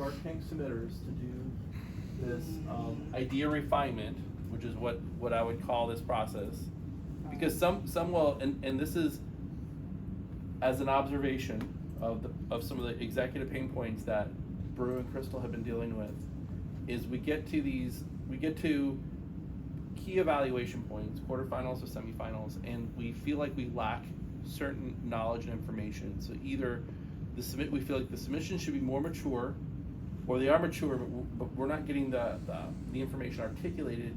Spark Tank submitters to do this idea refinement, which is what I would call this process. Because some will, and this is as an observation of some of the executive pain points that Brew and Crystal have been dealing with, is we get to key evaluation points, quarterfinals or semifinals, and we feel like we lack certain knowledge and information. So either we feel like the submission should be more mature, or they are mature, but we're not getting the information articulated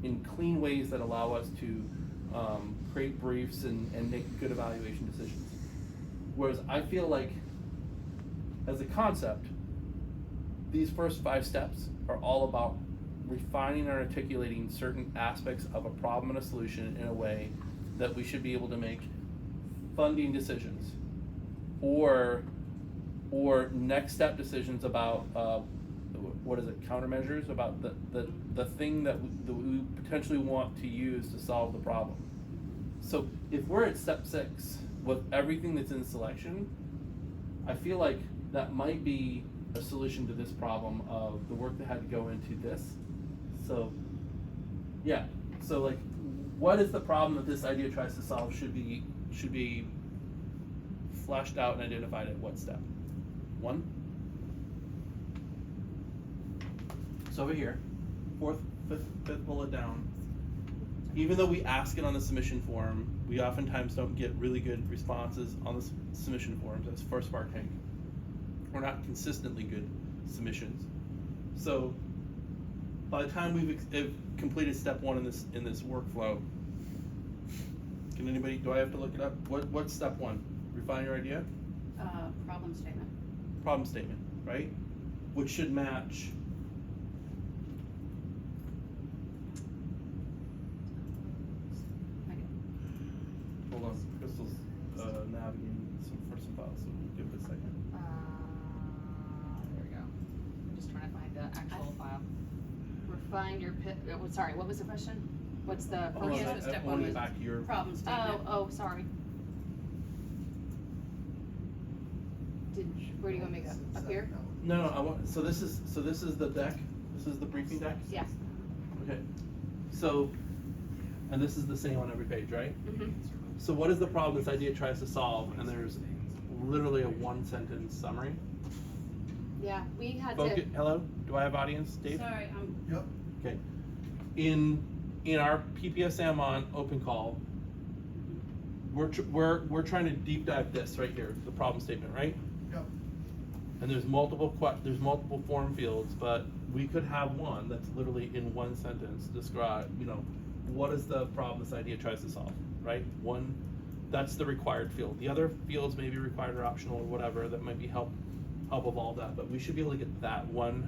in clean ways that allow us to create briefs and make good evaluation decisions. Whereas I feel like, as a concept, these first 5 steps are all about refining and articulating certain aspects of a problem and a solution in a way that we should be able to make funding decisions or next step decisions about countermeasures about the thing that we potentially want to use to solve the problem. So if we're at step 6 with everything that's in selection, I feel like that might be a solution to this problem of the work that had to go into this. So yeah, so like, what is the problem that this idea tries to solve should be fleshed out and identified at what step? 1. So over here, 4th, 5th bullet down. Even though we ask it on the submission form, we oftentimes don't get really good responses on the submission forms as for Spark Tank. We're not consistently good submissions. So by the time we've completed step 1 in this workflow, do I have to look it up? What's step 1? Refine your idea? Problem statement. Problem statement, right? Which should match. Hold on, Crystal's navigating for some files, so we'll give it a second. There we go. I'm just trying to find the actual file. Refine your sorry, what was the question? What's the Oh, no, first step I 1 wanna was? get back to your Problem statement. Oh, sorry. Where do you want me to go? Up here? No, so this is the deck. This is the briefing deck. Yeah. Okay. So, and this is the same on every page, right? Mm-hmm. So what is the problem this idea tries to solve? And there's literally a 1-sentence summary. Yeah, we had to. Hello? Do I have audience, Dave? Sorry, Yep. Okay. In our PPSM on open call, we're trying to deep dive this right here, the problem statement, right? Yep. And there's multiple form fields, but we could have one that's literally in 1 sentence describe, what is the problem this idea tries to solve, right? One, that's the required field. The other fields may be required or optional or whatever, that might be help evolve that, but we should be able to get that 100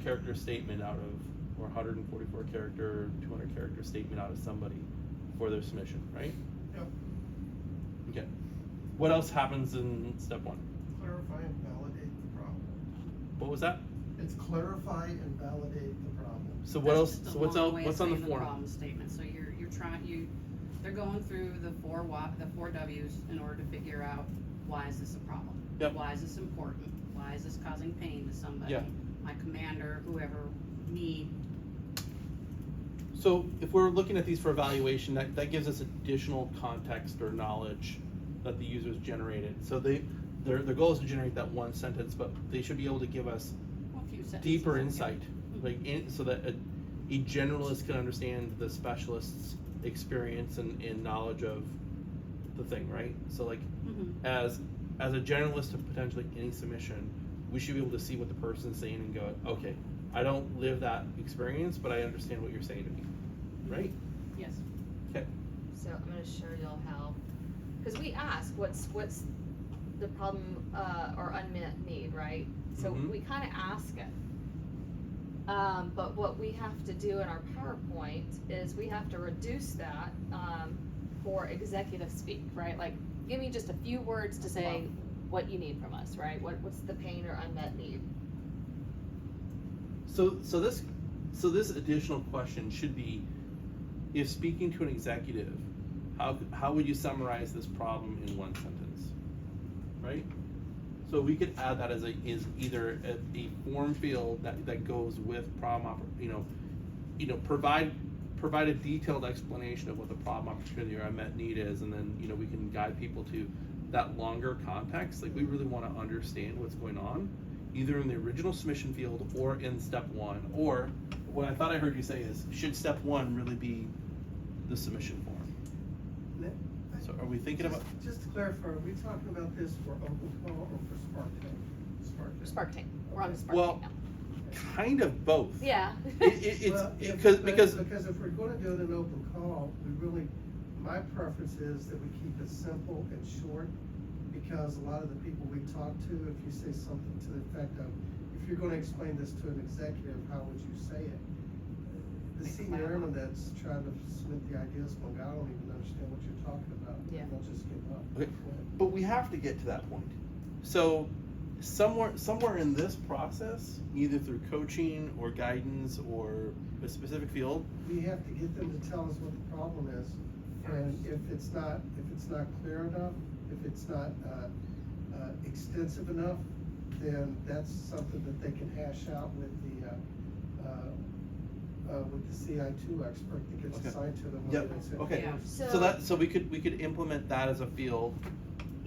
character statement out of, or 144 character, 200 character statement out of somebody for their submission, right? Yep. Okay. What else happens in step 1? Clarify and validate the problem. What was that? It's clarify and validate the problem. So what else? That's just So a what's long else? way of What's on the saying form? problem statement. So you're they're going through the 4 W's in order to figure out, why is this a problem? Yep. Why is this important? Why is this causing pain to somebody? Yeah. My commander, whoever, me. So if we're looking at these for evaluation, that gives us additional context or knowledge that the user's generated. So their goal is to generate that 1 sentence, but they should be able to give us A few sentences. deeper Okay. insight, so that a generalist can understand the specialist's experience and knowledge of the thing, right? So like, Mhm. as a generalist of potentially any submission, we should be able to see what the person's saying and go, okay, I don't live that experience, but I understand what you're saying to me, right? Yes. Okay. So I'm gonna show y'all how, because we ask what's the problem or unmet need, right? So Mhm. we kind of ask it. But what we have to do in our PowerPoint is we have to reduce that for executive speak, right? Like, give me just a few words to say what you need from us, right? What's the pain or unmet need? So this additional question should be, if speaking to an executive, how would you summarize this problem in 1 sentence, right? So we could add that as either a form field that goes with provide a detailed explanation of what the problem, opportunity, or unmet need is, and then, we can guide people to that longer context. Like, we really wanna understand what's going on, either in the original submission field or in step one, or what I thought I heard you say is, should step one really be the submission form? So are we thinking about? Just to clarify, are we talking about this for OpenCall or for SparkTank? SparkTank, we're on the SparkTank Well, now. kind of both. Yeah. Well, Because Because if we're gonna do it in open call, my preference is that we keep it simple and short, because a lot of the people we talk to, if you say something to the effect of, if you're gonna explain this to an executive, how would you say it? The Make it senior clear. airman that's trying to submit the ideas, well, I don't even understand what you're talking about. Yeah. They'll just give up. Okay. But we have to get to that point. So somewhere in this process, either through coaching or guidance or a specific field, We have to get them to tell us what the problem is, and if it's not clear enough, if it's not, extensive enough, then that's something that they can hash out with the CI2 expert that gets Okay. assigned to them. Yep, whether it's in- okay. Yeah. So we could implement that as a field.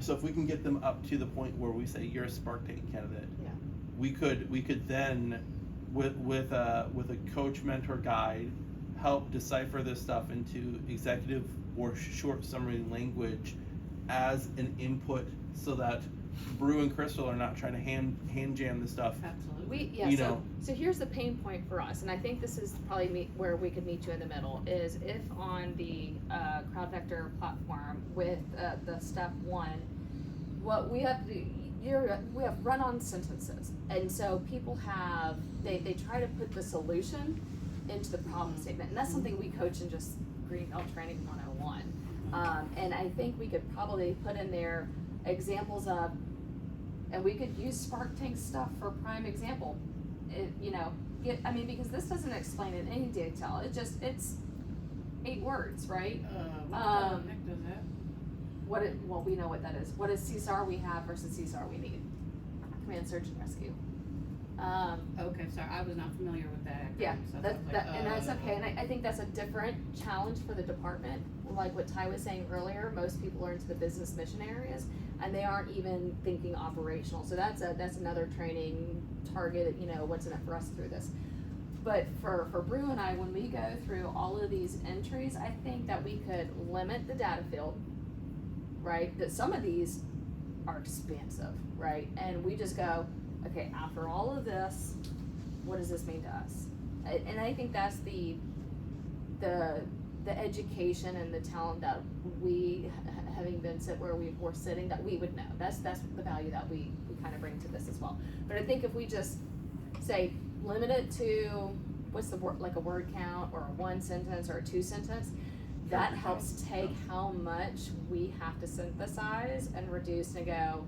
So if we can get them up to the point where we say you're a SparkTank candidate, Yeah. we could then with a coach mentor guide help decipher this stuff into executive or short summary language as an input, so that Brew and Crystal are not trying to hand jam the stuff. Absolutely. You know. So here's the pain point for us, and I think this is probably where we could meet you in the middle, is if on the CrowdVector platform with the step one, what we have to, we have run-on sentences, and so people have, they try to put the solution into the problem statement, and that's something we coach in just Greenbelt Training 101. And I think we could probably put in there examples of, and we could use SparkTank stuff for prime example. Because this doesn't explain in any detail. It's 8 words, right? Nick does that. Well, we know what that is. What is CSAR we have versus CSAR we need? Command Search and Rescue. Okay, sorry, I was not familiar with that. acronym, Yeah, so I was like, and that's okay, and I think that's a different challenge for the department. Like what Ty was saying earlier, most people are into the business mission areas, and they aren't even thinking operational. So that's another training target. What's in it for us through this. But for Brew and I, when we go through all of these entries, I think that we could limit the data field, right? That some of these are expansive, right? And we just go, okay, after all of this, what does this mean to us? And I think that's the education and the talent that we, having been where we were sitting, that we would know. That's the value that we kind of bring to this as well. But I think if we just say, limit it to, what's the word, like a word count or a 1 sentence or a 2 sentence, that helps take how much we have to synthesize and reduce and go,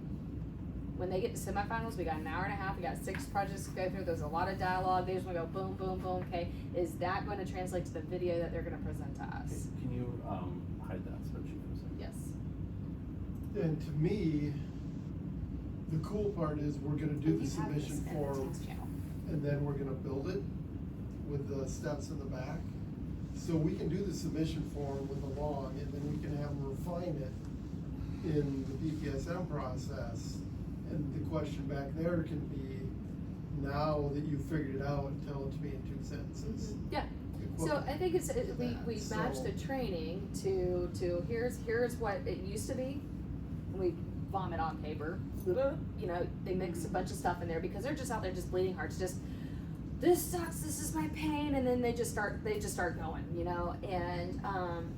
when they get to semifinals, we got an hour and a half, we got 6 projects to go through, there's a lot of dialogue, they just wanna go boom, boom, boom, okay, is that gonna translate to the video that they're gonna present to us? Can you hide that spreadsheet for a second? Yes. And to me, the cool part is we're gonna do the submission form, and then we're gonna build it with the steps in the back. So we can do the submission form with the log, and then we can have them refine it in the BPSM process. And the question back there can be, now that you've figured it out, tell it to me in 2 sentences. Yeah. So I think we match the training to here's what it used to be. We vomit on paper. They mix a bunch of stuff in there because they're just out there just bleeding hearts. Just, this sucks. This is my pain, and then they just start going.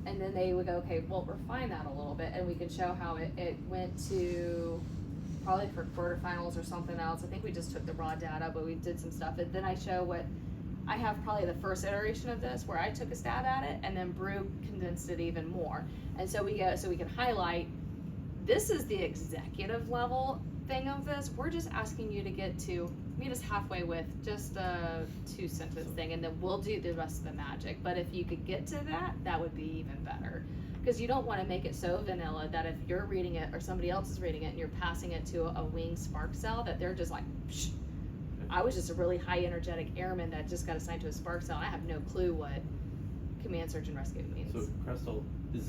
And then they would go, okay, well, refine that a little bit, and we can show how it went to probably for quarterfinals or something else. I think we just took the raw data, but we did some stuff. And then I show what I have probably the first iteration of this where I took a stab at it, and then Brew condensed it even more. And so we can highlight, this is the executive level thing of this. We're just asking you to meet us halfway with just a 2-sentence thing, and then we'll do the rest of the magic. But if you could get to that would be even better. Because you don't want to make it so vanilla that if you're reading it or somebody else is reading it and you're passing it to a winged spark cell, that they're just like, psh. I was just a really high energetic airman that just got assigned to a spark cell. I have no clue what command search and rescue means. So Crystal, do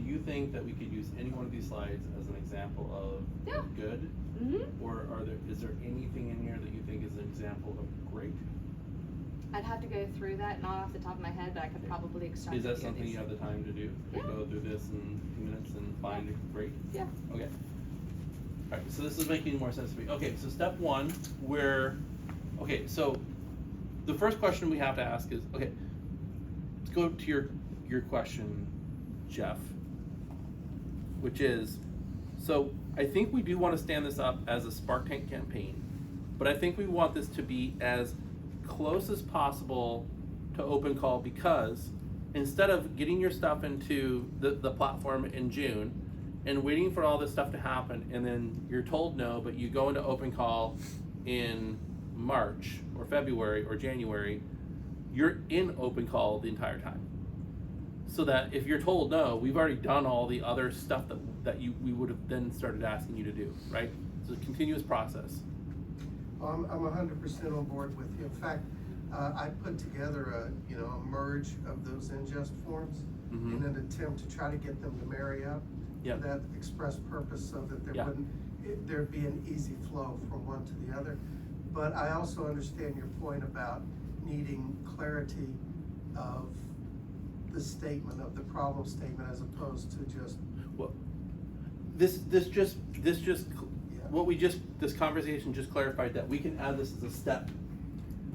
you think that we could use any one of these slides as an example of Yeah. good? Mm-hmm. Or is there anything in here that you think is an example of great? I'd have to go through that, not off the top of my head, but I could probably extract. Is a that few of something these. you have the time to do? To Yeah. go through this in a few minutes and find it great? Yeah. Okay. Alright, so this is making more sense to me. Okay, so step one, so the first question we have to ask is, okay, let's go to your question, Jeff, which is, so I think we do want to stand this up as a Spark Tank campaign, but I think we want this to be as close as possible to open call, because instead of getting your stuff into the platform in June and waiting for all this stuff to happen and then you're told no, but you go into open call in March or February or January, you're in open call the entire time. So that if you're told no, we've already done all the other stuff that we would have then started asking you to do, right? It's a continuous process. I'm 100% on board with you. In fact, I put together a merge of those ingest forms Mhm. in an attempt to try to get them to marry up Yep. for that express purpose, so that there Yeah. there'd be an easy flow from one to the other. But I also understand your point about needing clarity of the statement, of the problem statement, as opposed to just, Well, this conversation just clarified that we can add this as a step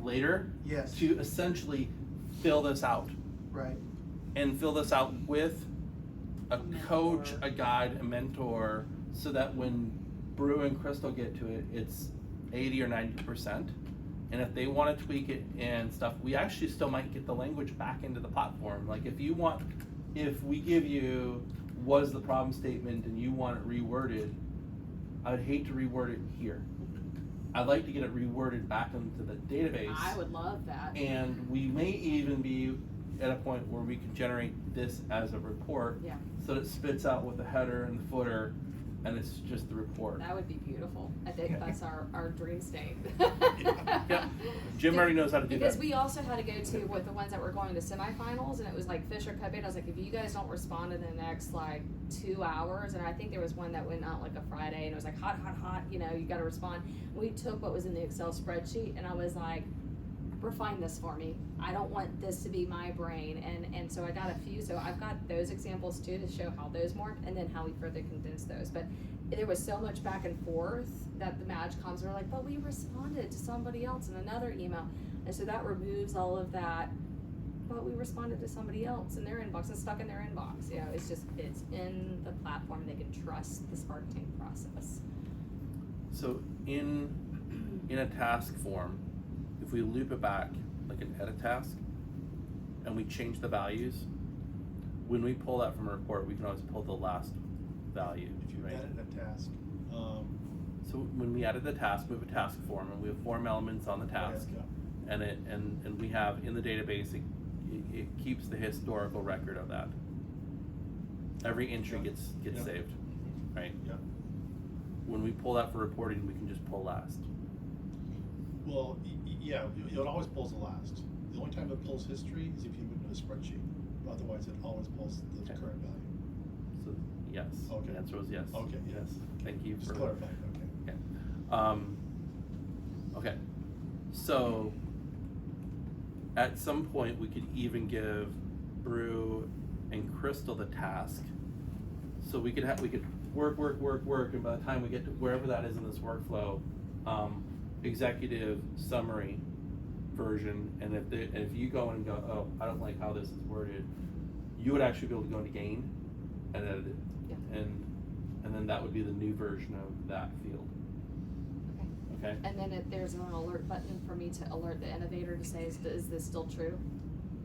later yes, to essentially fill this out right, and fill this out with a Mentor. coach, a guide, a mentor, so that when Brew and Crystal get to it, it's 80 or 90%. And if they want to tweak it and stuff, we actually still might get the language back into the platform. Like if we give you what is the problem statement and you want it reworded, I'd hate to reword it here. I'd like to get it reworded back into the database. I would love that. And we may even be at a point where we can generate this as a report. Yeah. So it spits out with the header and the footer, and it's just the report. That would be beautiful. I think that's our dream state. Yeah. Jim already knows how to do Because that. we also had to go to with the ones that were going to semifinals, and it was like fish or cut bait. I was like, if you guys don't respond in the next like 2 hours, and I think there was one that went out like a Friday, and it was like hot, you got to respond. We took what was in the Excel spreadsheet, and I was like, refine this for me. I don't want this to be my brain, and so I got a few. So I've got those examples too to show how those morphed, and then how we further condensed those. But there was so much back and forth that the MAGCOMs were like, but we responded to somebody else in another email, and so that removes all of that. But we responded to somebody else in their inbox and stuck in their inbox. It's in the platform. They can trust the Spark Tank process. So in a task form, if we loop it back like an edit task and we change the values, when we pull that from a report, we can always pull the last value. If you right? added a task, So when we added the task, we have a task form and we have form elements on the task. yeah. And we have in the database, it keeps the historical record of that. Every entry Yeah. gets Yeah. saved, right? Yeah. When we pull that for reporting, we can just pull last. Well, yeah, it always pulls the last. The only time it pulls history is if you move to a spreadsheet. Otherwise, it always pulls the Okay. current value. So yes, Okay. the answer was yes. Okay, Yes, thank you Just for clarifying, okay. Okay. Okay, so at some point we could even give Brew and Crystal the task. So we could work, and by the time we get to wherever that is in this workflow, executive summary version, and if you go in and go, oh, I don't like how this is worded, you would actually be able to go into Gain and edit it. Yeah. And then that would be the new version of that field. Okay? And then if there's an alert button for me to alert the innovator to say, is this still true?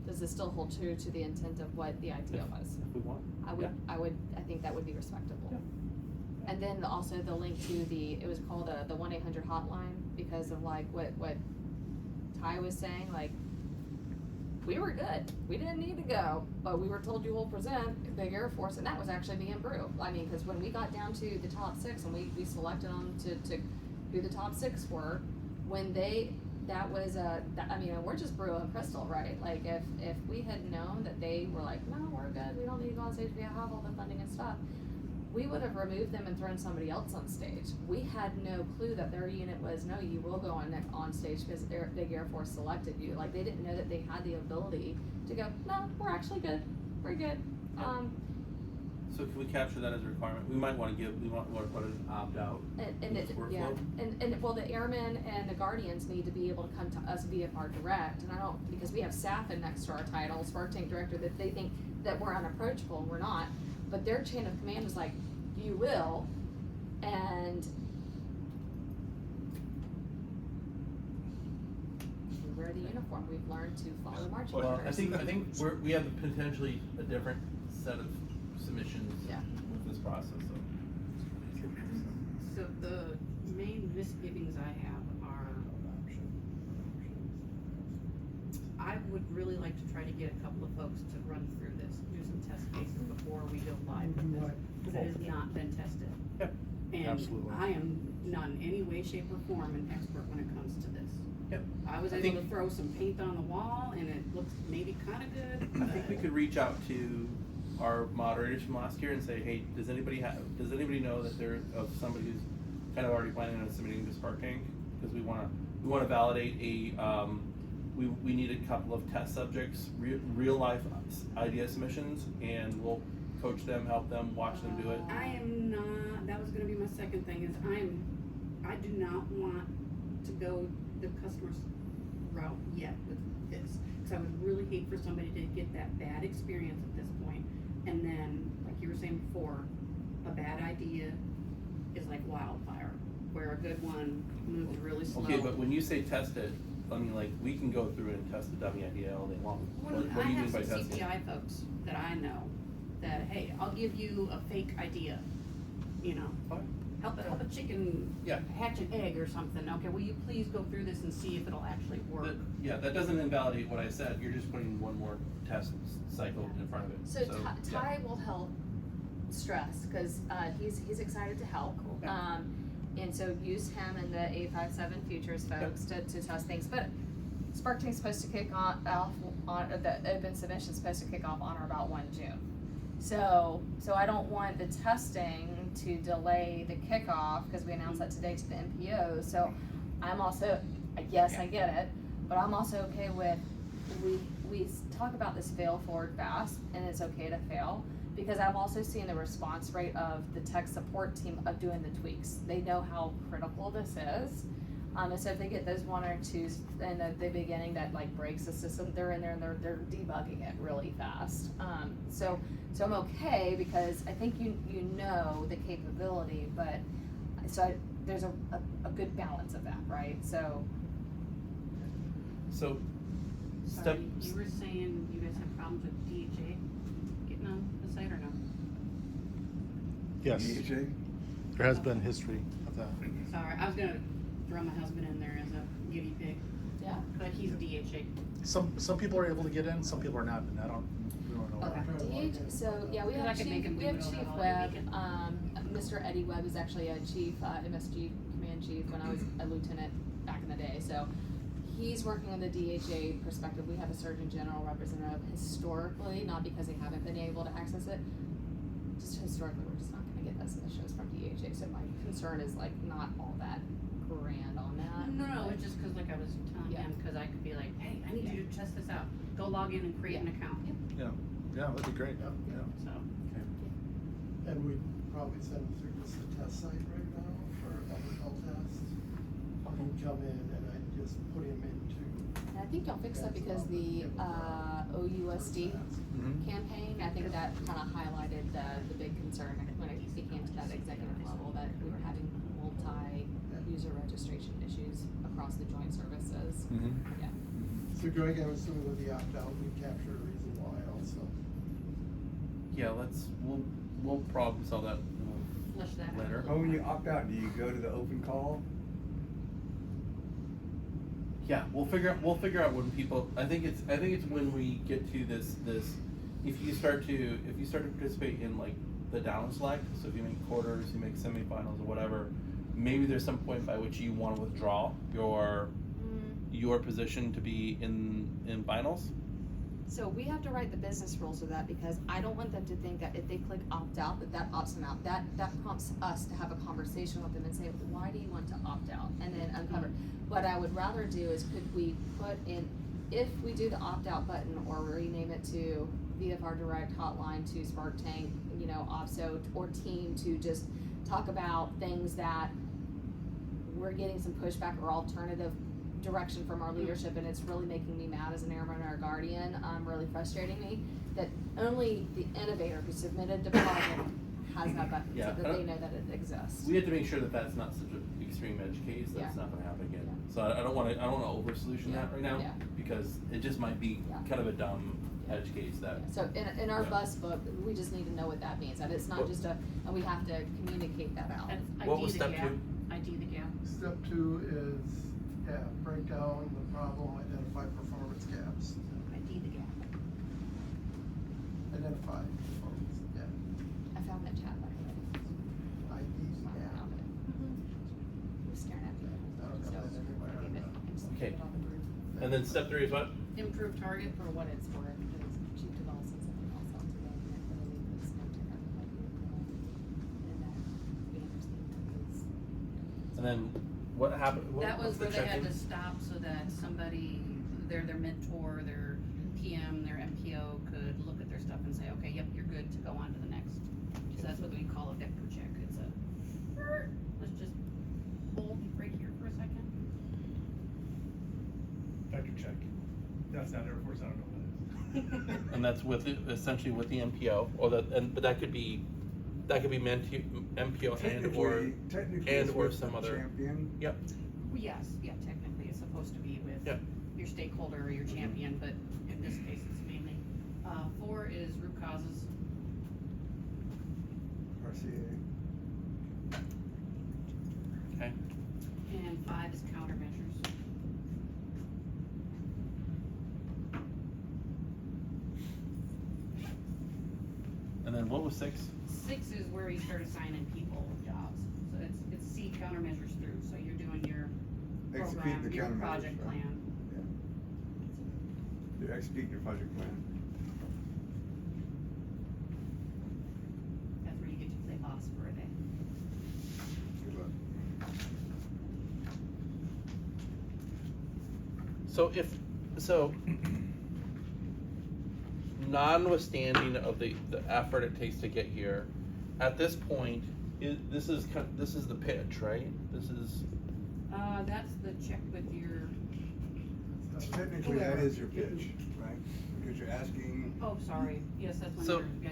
Does this still hold true to the intent of what the idea was? If we want. I think that would be respectable. Yeah. And then also the link to it was called the 1-800 hotline, because of like what Ty was saying, like, we were good. We didn't need to go, but we were told you will present Big Air Force, and that was actually me and Brew. I mean, because when we got down to the top 6 and we selected them to who the top 6 were, when that was I mean, we're just Brew and Crystal, right? Like if we had known that they were like, no, we're good, we don't need to go on stage, we have all the funding and stuff, we would have removed them and thrown somebody else on stage. We had no clue that their unit was, no, you will go on stage because Big Air Force selected you. Like, they didn't know that they had the ability to go, no, we're actually good, we're good. Yeah. So can we capture that as a requirement? We might wanna put an opt-out. And it, yeah, and well, the airmen and the guardians need to be able to come to us via our direct, and I don't, because we have Saffin next to our title, Spark Tank Director, that they think that we're unapproachable, and we're not, but their chain of command was like, you will, and we wear the uniform, we've learned to follow marching Well, orders. I think we have potentially a different set of submissions Yeah. with this process, So the main misgivings I have are, I would really like to try to get a couple of folks to run through this, do some test cases before we go live with this, because it has not been tested. Yep. And Absolutely. I am not in any way, shape, or form an expert when it comes to this. Yep. I was I able to think- throw some paint on the wall, and it looks maybe kinda good, I think we could reach out to our moderators from last year and say, hey, does anybody know that they're of somebody who's kind of already planning on submitting to Spark Tank? Because we wanna validate we need a couple of test subjects, real life idea submissions, and we'll coach them, help them, watch them do it. I am not, that was gonna be my second thing, is I do not want to go the customer's route yet with this. Cause I would really hate for somebody to get that bad experience at this point, and then, like you were saying before, a bad idea is like wildfire, where a good one moves really slow. Okay, but when you say test it, I mean, like, we can go through and test the dummy idea all day long. What do I you have mean by some testing? CPI folks that I know, that, hey, I'll give you a fake idea, you know? Fine. Help a chicken Yeah. hatch an egg or something, okay, will you please go through this and see if it'll actually work? Yeah, that doesn't invalidate what I said, you're just putting one more test cycle in front of it, So yeah. Ty will help stress, cause, he's excited to help. Okay. And so use him and the 857 Futures folks to test things, but Spark Tank's supposed to kick off the open submission's supposed to kick off on or about 1 June. So I don't want the testing to delay the kickoff, cause we announced that today to the NPO, so I'm also, yes, I get it, but I'm also okay with, we talk about this fail forward fast, and it's okay to fail, because I'm also seeing the response rate of the tech support team of doing the tweaks. They know how critical this is. And so if they get those 1 or 2 in the beginning that like breaks the system, they're in there and they're debugging it really fast. So I'm okay, because I think you know the capability, but there's a good balance of that, right? So So, step, Sorry, you were saying you guys have problems with DHA getting on the site or no? Yes, DHA? there has been history of that. Sorry, I was gonna throw my husband in there as a guinea pig, yeah. but he's DHA. Some people are able to get in, some people are not, and we don't know why. So, yeah, we Because I have could make Chief, him we do have it over Chief the Webb, holiday Mr. Eddie Webb is actually a chief, MSG command chief when I was a lieutenant back in the day, so he's working on the DHA perspective. We have a Surgeon General representative historically, not because they haven't been able to access it, just historically, we're just not gonna get those submissions from DHA, so my concern is like not all that grand on that. No, it's just cause like I was telling Yeah. him, cause I could be like, hey, I need you to test this out, go log in and create an account, Yeah, that'd be great, yeah. so. And we probably send them through this test site right now for other health tests. He'd come in and I'd just put him into. And I think y'all fixed that because the, OUSD campaign, I think that kind of highlighted the big concern when it came to that executive level, that we were having multi-user registration issues across the joint services. Yeah. So Greg, I'm assuming with the opt-out, we capture a reason why also. yeah, we'll problem solve that Flush that out. later. Oh, when you opt out, do you go to the open call? Yeah, we'll figure out when people, I think it's when we get to this, if you start to participate in like the down select, so if you make quarters, you make semifinals or whatever, maybe there's some point by which you wanna withdraw your position to be in finals. So we have to write the business rules of that, because I don't want them to think that if they click opt out, that opts them out. That prompts us to have a conversation with them and say, why do you want to opt out? And then uncover. What I would rather do is, could we put in, if we do the opt out button or rename it to VFR Direct Hotline to Spark Tank, you know, OPSO or team, to just talk about things that we're getting some pushback or alternative direction from our leadership, and it's really making me mad as an airman or a guardian, really frustrating me, that only the innovator who submitted the project has that button, Yeah, so that they know that it exists. We have to make sure that that's not such an extreme edge case, that's Yeah. not gonna happen again. Yeah. So I don't wanna over solution that right now, Yeah. because it just might be Yeah. kind of a dumb edge case that. So in our Yeah. bus book, we just need to know what that means, that it's not What- just and we have to communicate that out. And What ID was the step gap. two? ID the gap. Step 2 is, break down the problem, identify performance gaps. ID the gap. Identify performance gap. I found that chat, by the way. ID I gap. found it. I was staring at you. I don't So, know that anywhere. leave it. Just leave Okay. it on the group. And then step 3 is what? Improve target. For what it's worth, because Chief Deval said something else on today, and it really was no to everybody, and that we understand that it's. And then what happened? That was what's the where they had check-in? to stop so that somebody, their mentor, their PM, their MPO could look at their stuff and say, okay, yep, you're good to go on to the next. So that's what we call a vector check. It's let's just hold right here for a second. Vector check. That's not Air Force, I don't know what that is. And that's essentially with the MPO, or but that could be MPO Technically, and it's or with some the other. champion. Yep. Yes, yeah, technically it's supposed to be with Yep. your stakeholder or your champion, but in this case it's mainly, 4 is root causes. RCA. Okay. And 5 is countermeasures. And then what was 6? 6 is where you start assigning people jobs. So it's C countermeasures through, so you're doing your Execute program, the your countermeasures, project right? plan. You execute your project plan. That's where you get to play boss for a day. Good luck. So notwithstanding of the effort it takes to get here, at this point, this is the pitch, right? This is. That's the check with your, Technically, that is your pitch, right? Because you're asking, oh, sorry, yes, that's when So- you're,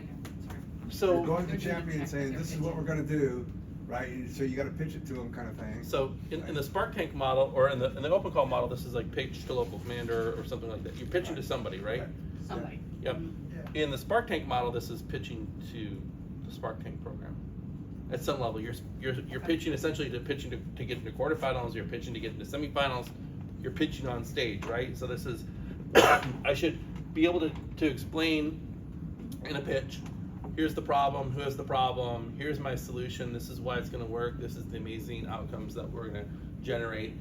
sorry. So. you're going to They're the doing the champion check saying, with this their is what we're pitch. gonna do, right? And so you gotta pitch it to them kind of thing. So in the Spark Tank model, or in the open call model, this is like pitch to local commander or something like that. You're pitching to somebody, right? Right. Somebody. Yep. Mhm. In the Spark Tank model, this is pitching to the Spark Tank program. At some level, you're Okay. pitching essentially to get into quarterfinals. You're pitching to get into semifinals. You're pitching on stage, right? So this is I should be able to explain in a pitch. Here's the problem. Who has the problem? Here's my solution. This is why it's going to work. This is the amazing outcomes that we're going to generate.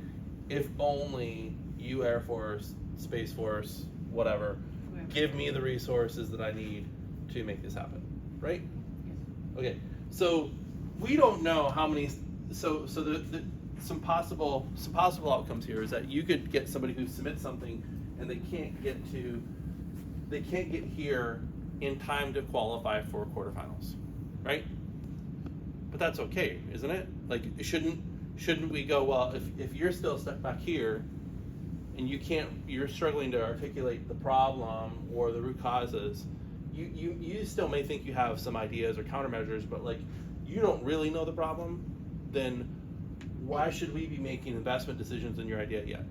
If only you, Air Force, Space Force, whatever, Whoever. give me the resources that I need to make this happen, right? Yes. Okay, so we don't know how many. So some possible outcomes here is that you could get somebody who submits something and they can't get here in time to qualify for quarterfinals, right? But that's okay, isn't it? Like, shouldn't we go, well, if you're still stuck back here and you're struggling to articulate the problem or the root causes, you still may think you have some ideas or countermeasures, but like, you don't really know the problem, then why should we be making investment decisions in your idea yet?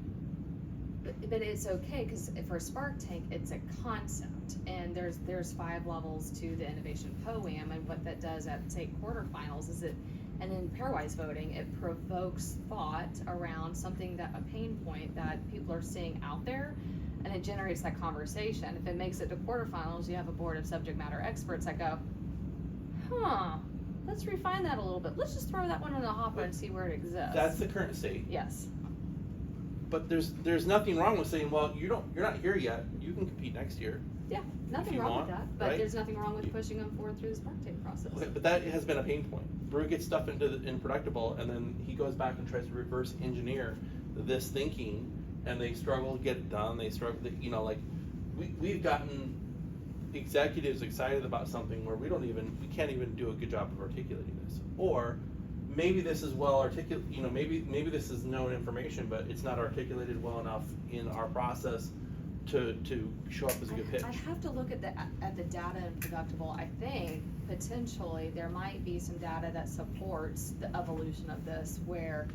But it's okay, because for Spark Tank, it's a concept, and there's 5 levels to the Innovation POAM, and what that does at, say, quarterfinals is it And in pairwise voting, it provokes thought around something that, a pain point that people are seeing out there, and it generates that conversation. If it makes it to quarterfinals, you have a board of subject matter experts that go, let's refine that a little bit. Let's just throw that one in the hopper and see where it exists. That's the current state. Yes. But there's nothing wrong with saying, well, you're not here yet. You can compete next year. Yeah, nothing you wrong want, with that, but right? there's nothing wrong with pushing them forward through the Spark process. Okay, but that has been a pain point. Brew gets stuff into Predictable, and then he goes back and tries to reverse engineer this thinking, and they struggle to get it done. They struggle, like we've gotten executives excited about something where we can't even do a good job of articulating this. Or maybe this is well articulated, maybe this is known information, but it's not articulated well enough in our process to show up as a good pitch. I have to look at the data in Predictable. I think potentially there might be some data that supports the evolution of this, where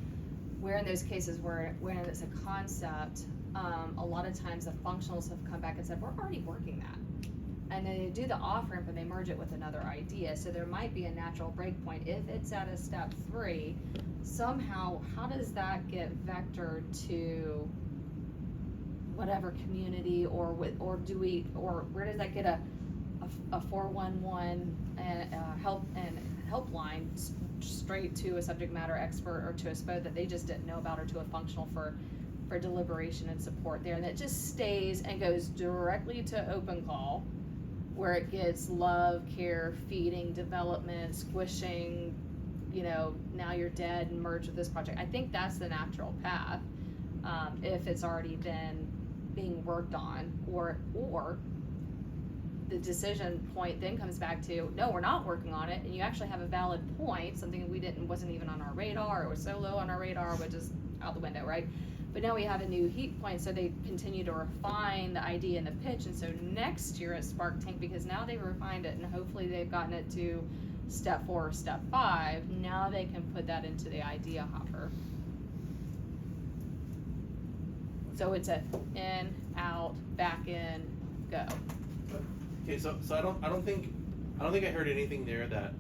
in those cases where when it's a concept, a lot of times the functionals have come back and said, we're already working that. And then they do the off-ramp and they merge it with another idea. So there might be a natural breakpoint. If it's at a step 3, somehow, how does that get vectored to whatever community, or where does that get a 411 and helpline straight to a subject matter expert or to a SPO that they just didn't know about, or to a functional for deliberation and support there, and it just stays and goes directly to open call, where it gets love, care, feeding, development, squishing, now you're dead, and merge with this project. I think that's the natural path, if it's already been being worked on, or the decision point then comes back to, no, we're not working on it, and you actually have a valid point, something wasn't even on our radar, it was so low on our radar, which is out the window, right? But now we have a new heat point, so they continue to refine the idea and the pitch, and so next year at Spark Tank, because now they've refined it, and hopefully they've gotten it to step 4 or step 5, now they can put that into the idea hopper. So it's a in, out, back in, go. Okay, so I don't think I heard anything there that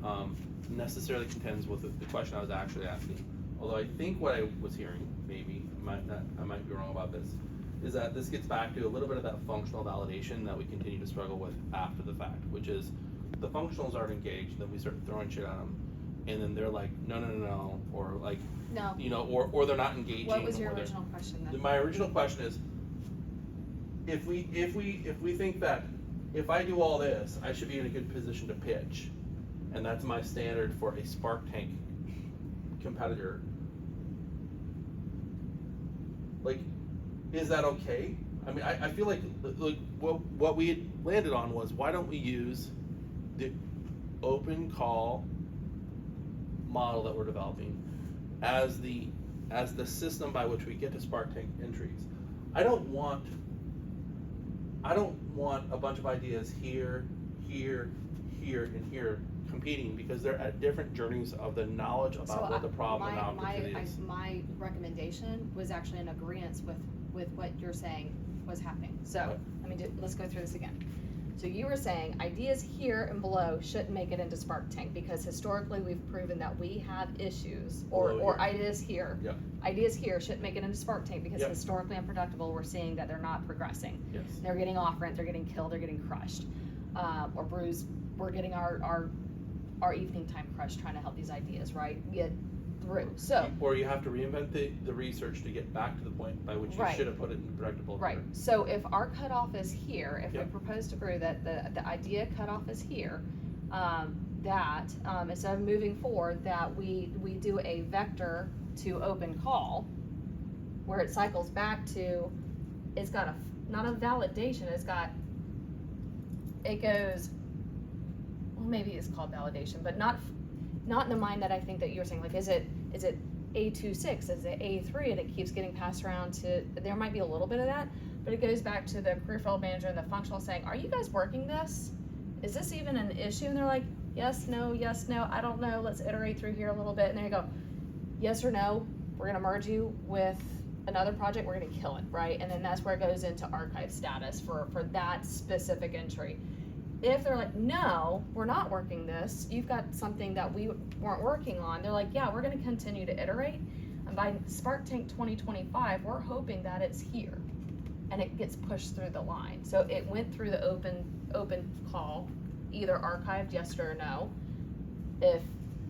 necessarily contends with the question I was actually asking. Although I think what I was hearing, maybe I might be wrong about this, is that this gets back to a little bit of that functional validation that we continue to struggle with after the fact, which is the functionals aren't engaged, and then we start throwing shit at them, and then they're like, no, or like, No. or they're not engaging. What was your or original question then? My original question is, if we think that if I do all this, I should be in a good position to pitch, and that's my standard for a Spark Tank competitor, like, is that okay? I mean, I feel like what we had landed on was, why don't we use the open call model that we're developing as the system by which we get to Spark Tank entries. I don't want a bunch of ideas here, and here competing, because they're at different journeys of the knowledge about what the problem and opportunity is. My recommendation was actually in agreement with what you're saying was happening. So let's go through this again. So you were saying ideas here and below shouldn't make it into Spark Tank, because historically we've proven that we have issues, or ideas here. Yep. Ideas here shouldn't make it into Spark Tank, because Yep. historically and Predictable we're seeing that they're not progressing. Yes. They're getting off rent, they're getting killed, they're getting crushed, or bruised. We're getting our evening time crushed trying to help these ideas, right, get through. So. Or you have to reinvent the research to get back to the point by which you Right. should have put it in Predictable. Right, so if our cutoff is here, if we Yep. propose to Brew that the idea cutoff is here, that, instead of moving forward, that we do a vector to open call, where it cycles back to, it's got not a validation, it goes, well, maybe it's called validation, but not in the mind that I think that you were saying, like, is it A26, is it A3, and it keeps getting passed around to, there might be a little bit of that, but it goes back to the career field manager and the functional saying, are you guys working this? Is this even an issue? And they're like, yes, no, I don't know, let's iterate through here a little bit, and there you go, yes or no, we're gonna merge you with another project, we're gonna kill it, right? And then that's where it goes into archive status for that specific entry. If they're like, no, we're not working this, you've got something that we weren't working on, they're like, yeah, we're gonna continue to iterate. And by Spark Tank 2025, we're hoping that it's here and it gets pushed through the line. So it went through the open call, either archived yes or no. If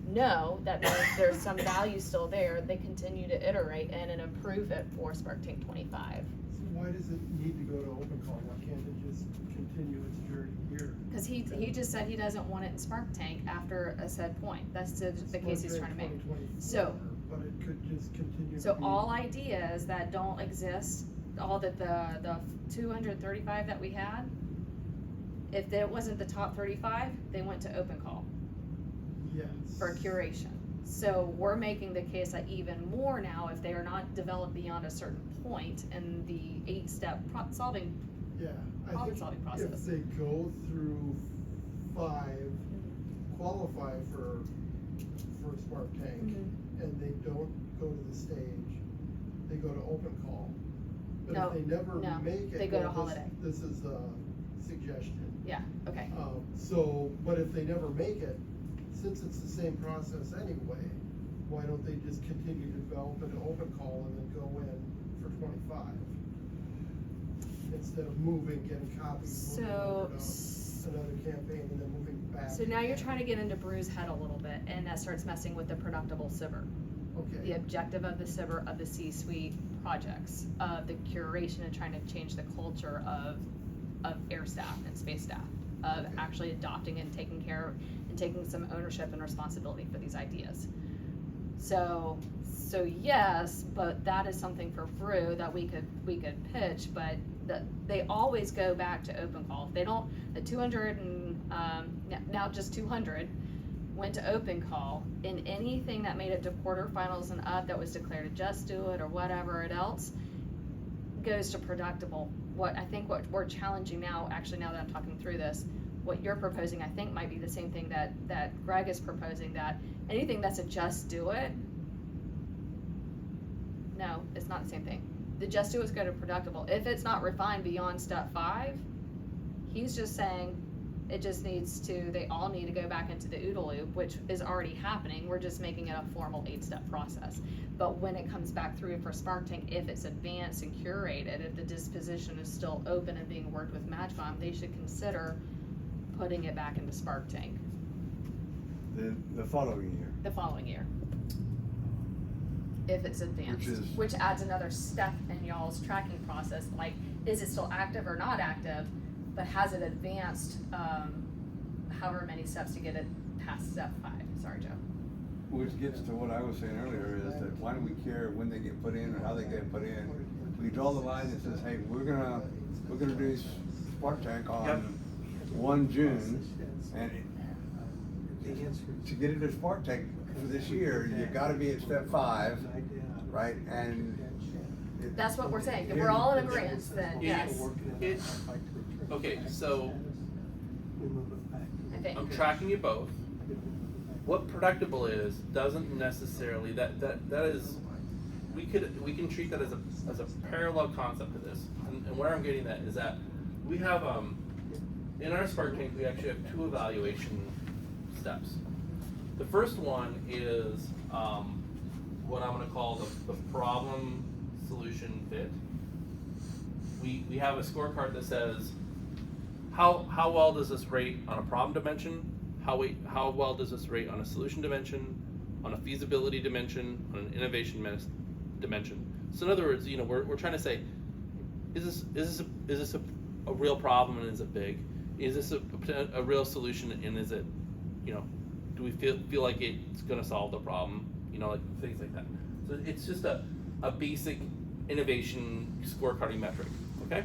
no, that means there's some value still there, they continue to iterate and improve it for Spark Tank 25. So why does it need to go to open call? Why can't it just continue its journey here? Cause he just said he doesn't want it in Spark Tank after a said point, that's the case he's trying to make. 2024, So- But it could just continue to So be. all ideas that don't exist, all that the 235 that we had, if it wasn't the top 35, they went to open call Yes. for curation. So we're making the case that even more now, if they are not developed beyond a certain point in the 8-step solving, Yeah, I problem-solving think process. if they go through 5, qualify for Spark Tank, Mhm. and they don't go to the stage, they go to open call. But No, if they never no, make it, they go to well, holiday. This is a suggestion. Yeah, okay. So, but if they never make it, since it's the same process anyway, why don't they just continue to develop an open call and then go in for 25? Instead of moving, getting copies, moving over to another campaign and then moving back. So now you're trying to get into Brew's head a little bit, and that starts messing with the productible SIBR. The Okay, objective of the SIBR, of the C-suite projects, of the curation and trying to change the culture of air staff and space staff, of Okay. actually adopting and taking care and taking some ownership and responsibility for these ideas. So yes, but that is something for Brew that we could pitch, but they always go back to open call. If they don't, the 200 and, now just 200 went to open call, and anything that made it to quarterfinals and up that was declared a just do it or whatever it else goes to productable. What we're challenging now, actually now that I'm talking through this, what you're proposing I think might be the same thing that Greg is proposing, that anything that's a just do it, no, it's not the same thing. The just do it's go to productable. If it's not refined beyond step 5, he's just saying it just needs to, they all need to go back into the OODA loop, which is already happening. We're just making it a formal 8-step process. But when it comes back through for Spark Tank, if it's advanced and curated, if the disposition is still open and being worked with MatchCom, they should consider putting it back into Spark Tank The following year. the following year. If it's advanced, Which is- which adds another step in y'all's tracking process, like, is it still active or not active, but has it advanced, however many steps to get it past step 5, sorry, Joe. Which gets to what I was saying earlier, is that why do we care when they get put in or how they get put in? We draw the line that says, hey, we're gonna do Spark Tank on 1 June, and to get into Spark Tank for this year, you gotta be at step 5, right? And That's what we're saying, if we're all in agreement, then yes, Okay, so I think. I'm tracking you both. What predictable is doesn't necessarily, that is, we can treat that as a parallel concept to this. And where I'm getting that is that we have, in our Spark Tank, we actually have 2 evaluation steps. The first one is what I'm gonna call the problem solution fit. We have a scorecard that says, how well does this rate on a problem dimension? How well does this rate on a solution dimension, on a feasibility dimension, on an innovation dimension? So in other words, we're trying to say, is this a real problem and is it big? Is this a real solution and is it, do we feel like it's going to solve the problem? Like things like that. So it's just a basic innovation scorecarding metric. Okay.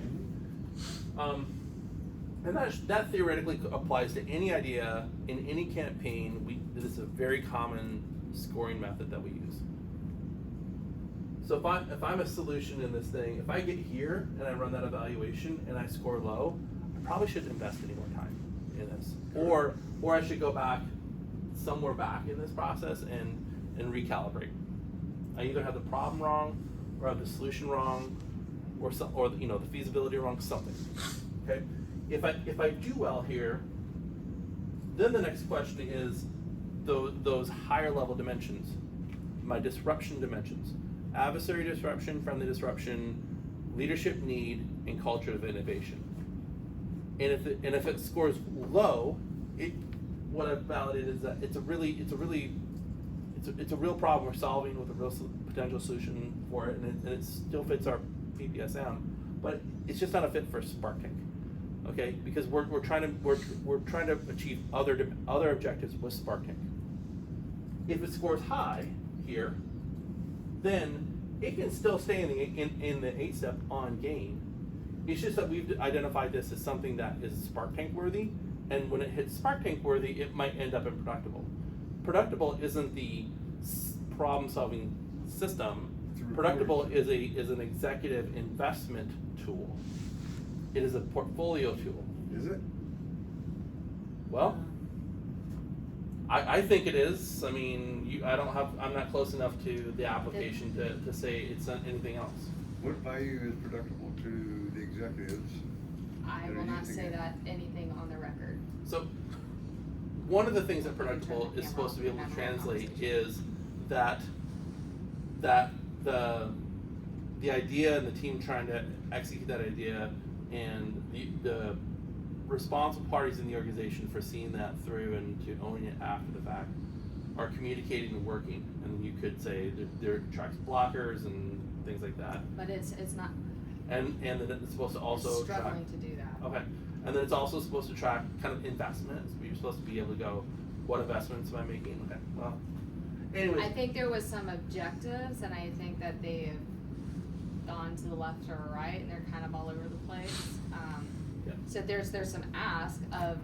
And that theoretically applies to any idea in any campaign. This is a very common scoring method that we use. So if I'm a solution in this thing, if I get here and I run that evaluation and I score low, I probably shouldn't invest any more time in this, or I should go back somewhere back in this process and recalibrate. I either have the problem wrong, or I have the solution wrong, or the feasibility wrong, something. Okay. If I do well here, then the next question is those higher level dimensions, my disruption dimensions, adversary disruption, friendly disruption, leadership need, and culture of innovation. And if it scores low, what I've validated is that it's a real problem we're solving with a real potential solution for it, and it still fits our PPSM, but it's just not a fit for Spark Tank. Okay, because we're trying to achieve other objectives with Spark Tank. If it scores high here, then it can still stay in the 8-step on gain. It's just that we've identified this as something that is Spark Tank worthy, and when it hits Spark Tank worthy, it might end up in Productable. Productable isn't the problem solving system. Productable is an executive investment tool. It is a portfolio tool. Is it? Well, I think it is. I mean, I'm not close enough to the application to say it's not anything else. What value is predictable to the executives? I will not say that anything on the record. So, one of the things that Predictable is supposed to be able to translate is that the idea and the team trying to execute that idea and the responsible parties in the organization for seeing that through and to owning it after the fact are communicating and working. And you could say there are tracks blockers and things like that. But it's not And then it's supposed to also track. struggling to do that. Okay, and then it's also supposed to track kind of investments. You're supposed to be able to go, what investments am I making? Okay, well, anyways. I think there was some objectives, and I think that they've gone to the left or right, and they're kind of all over the place. Yeah. So there's some ask of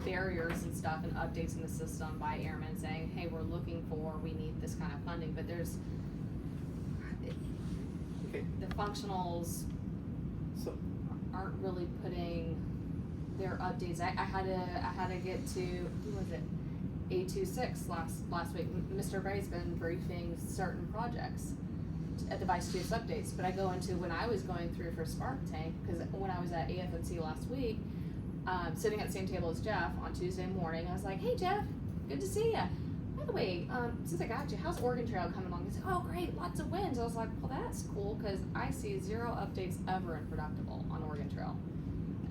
barriers and stuff and updates in the system by airmen saying, hey, we need this kind of funding, but there's Okay. the functionals So, aren't really putting their updates. I had to get to, who was it? 826 last week. Mr. Bray's been briefing certain projects at device use updates, but I go into when I was going through for Spark Tank, because when I was at AFNC last week, sitting at the same table as Jeff on Tuesday morning, I was like, hey Jeff, good to see ya. By the way, since I got you, how's Oregon Trail coming along? He said, oh great, lots of wins. I was like, well that's cool, because I see 0 updates ever in Productable on Oregon Trail.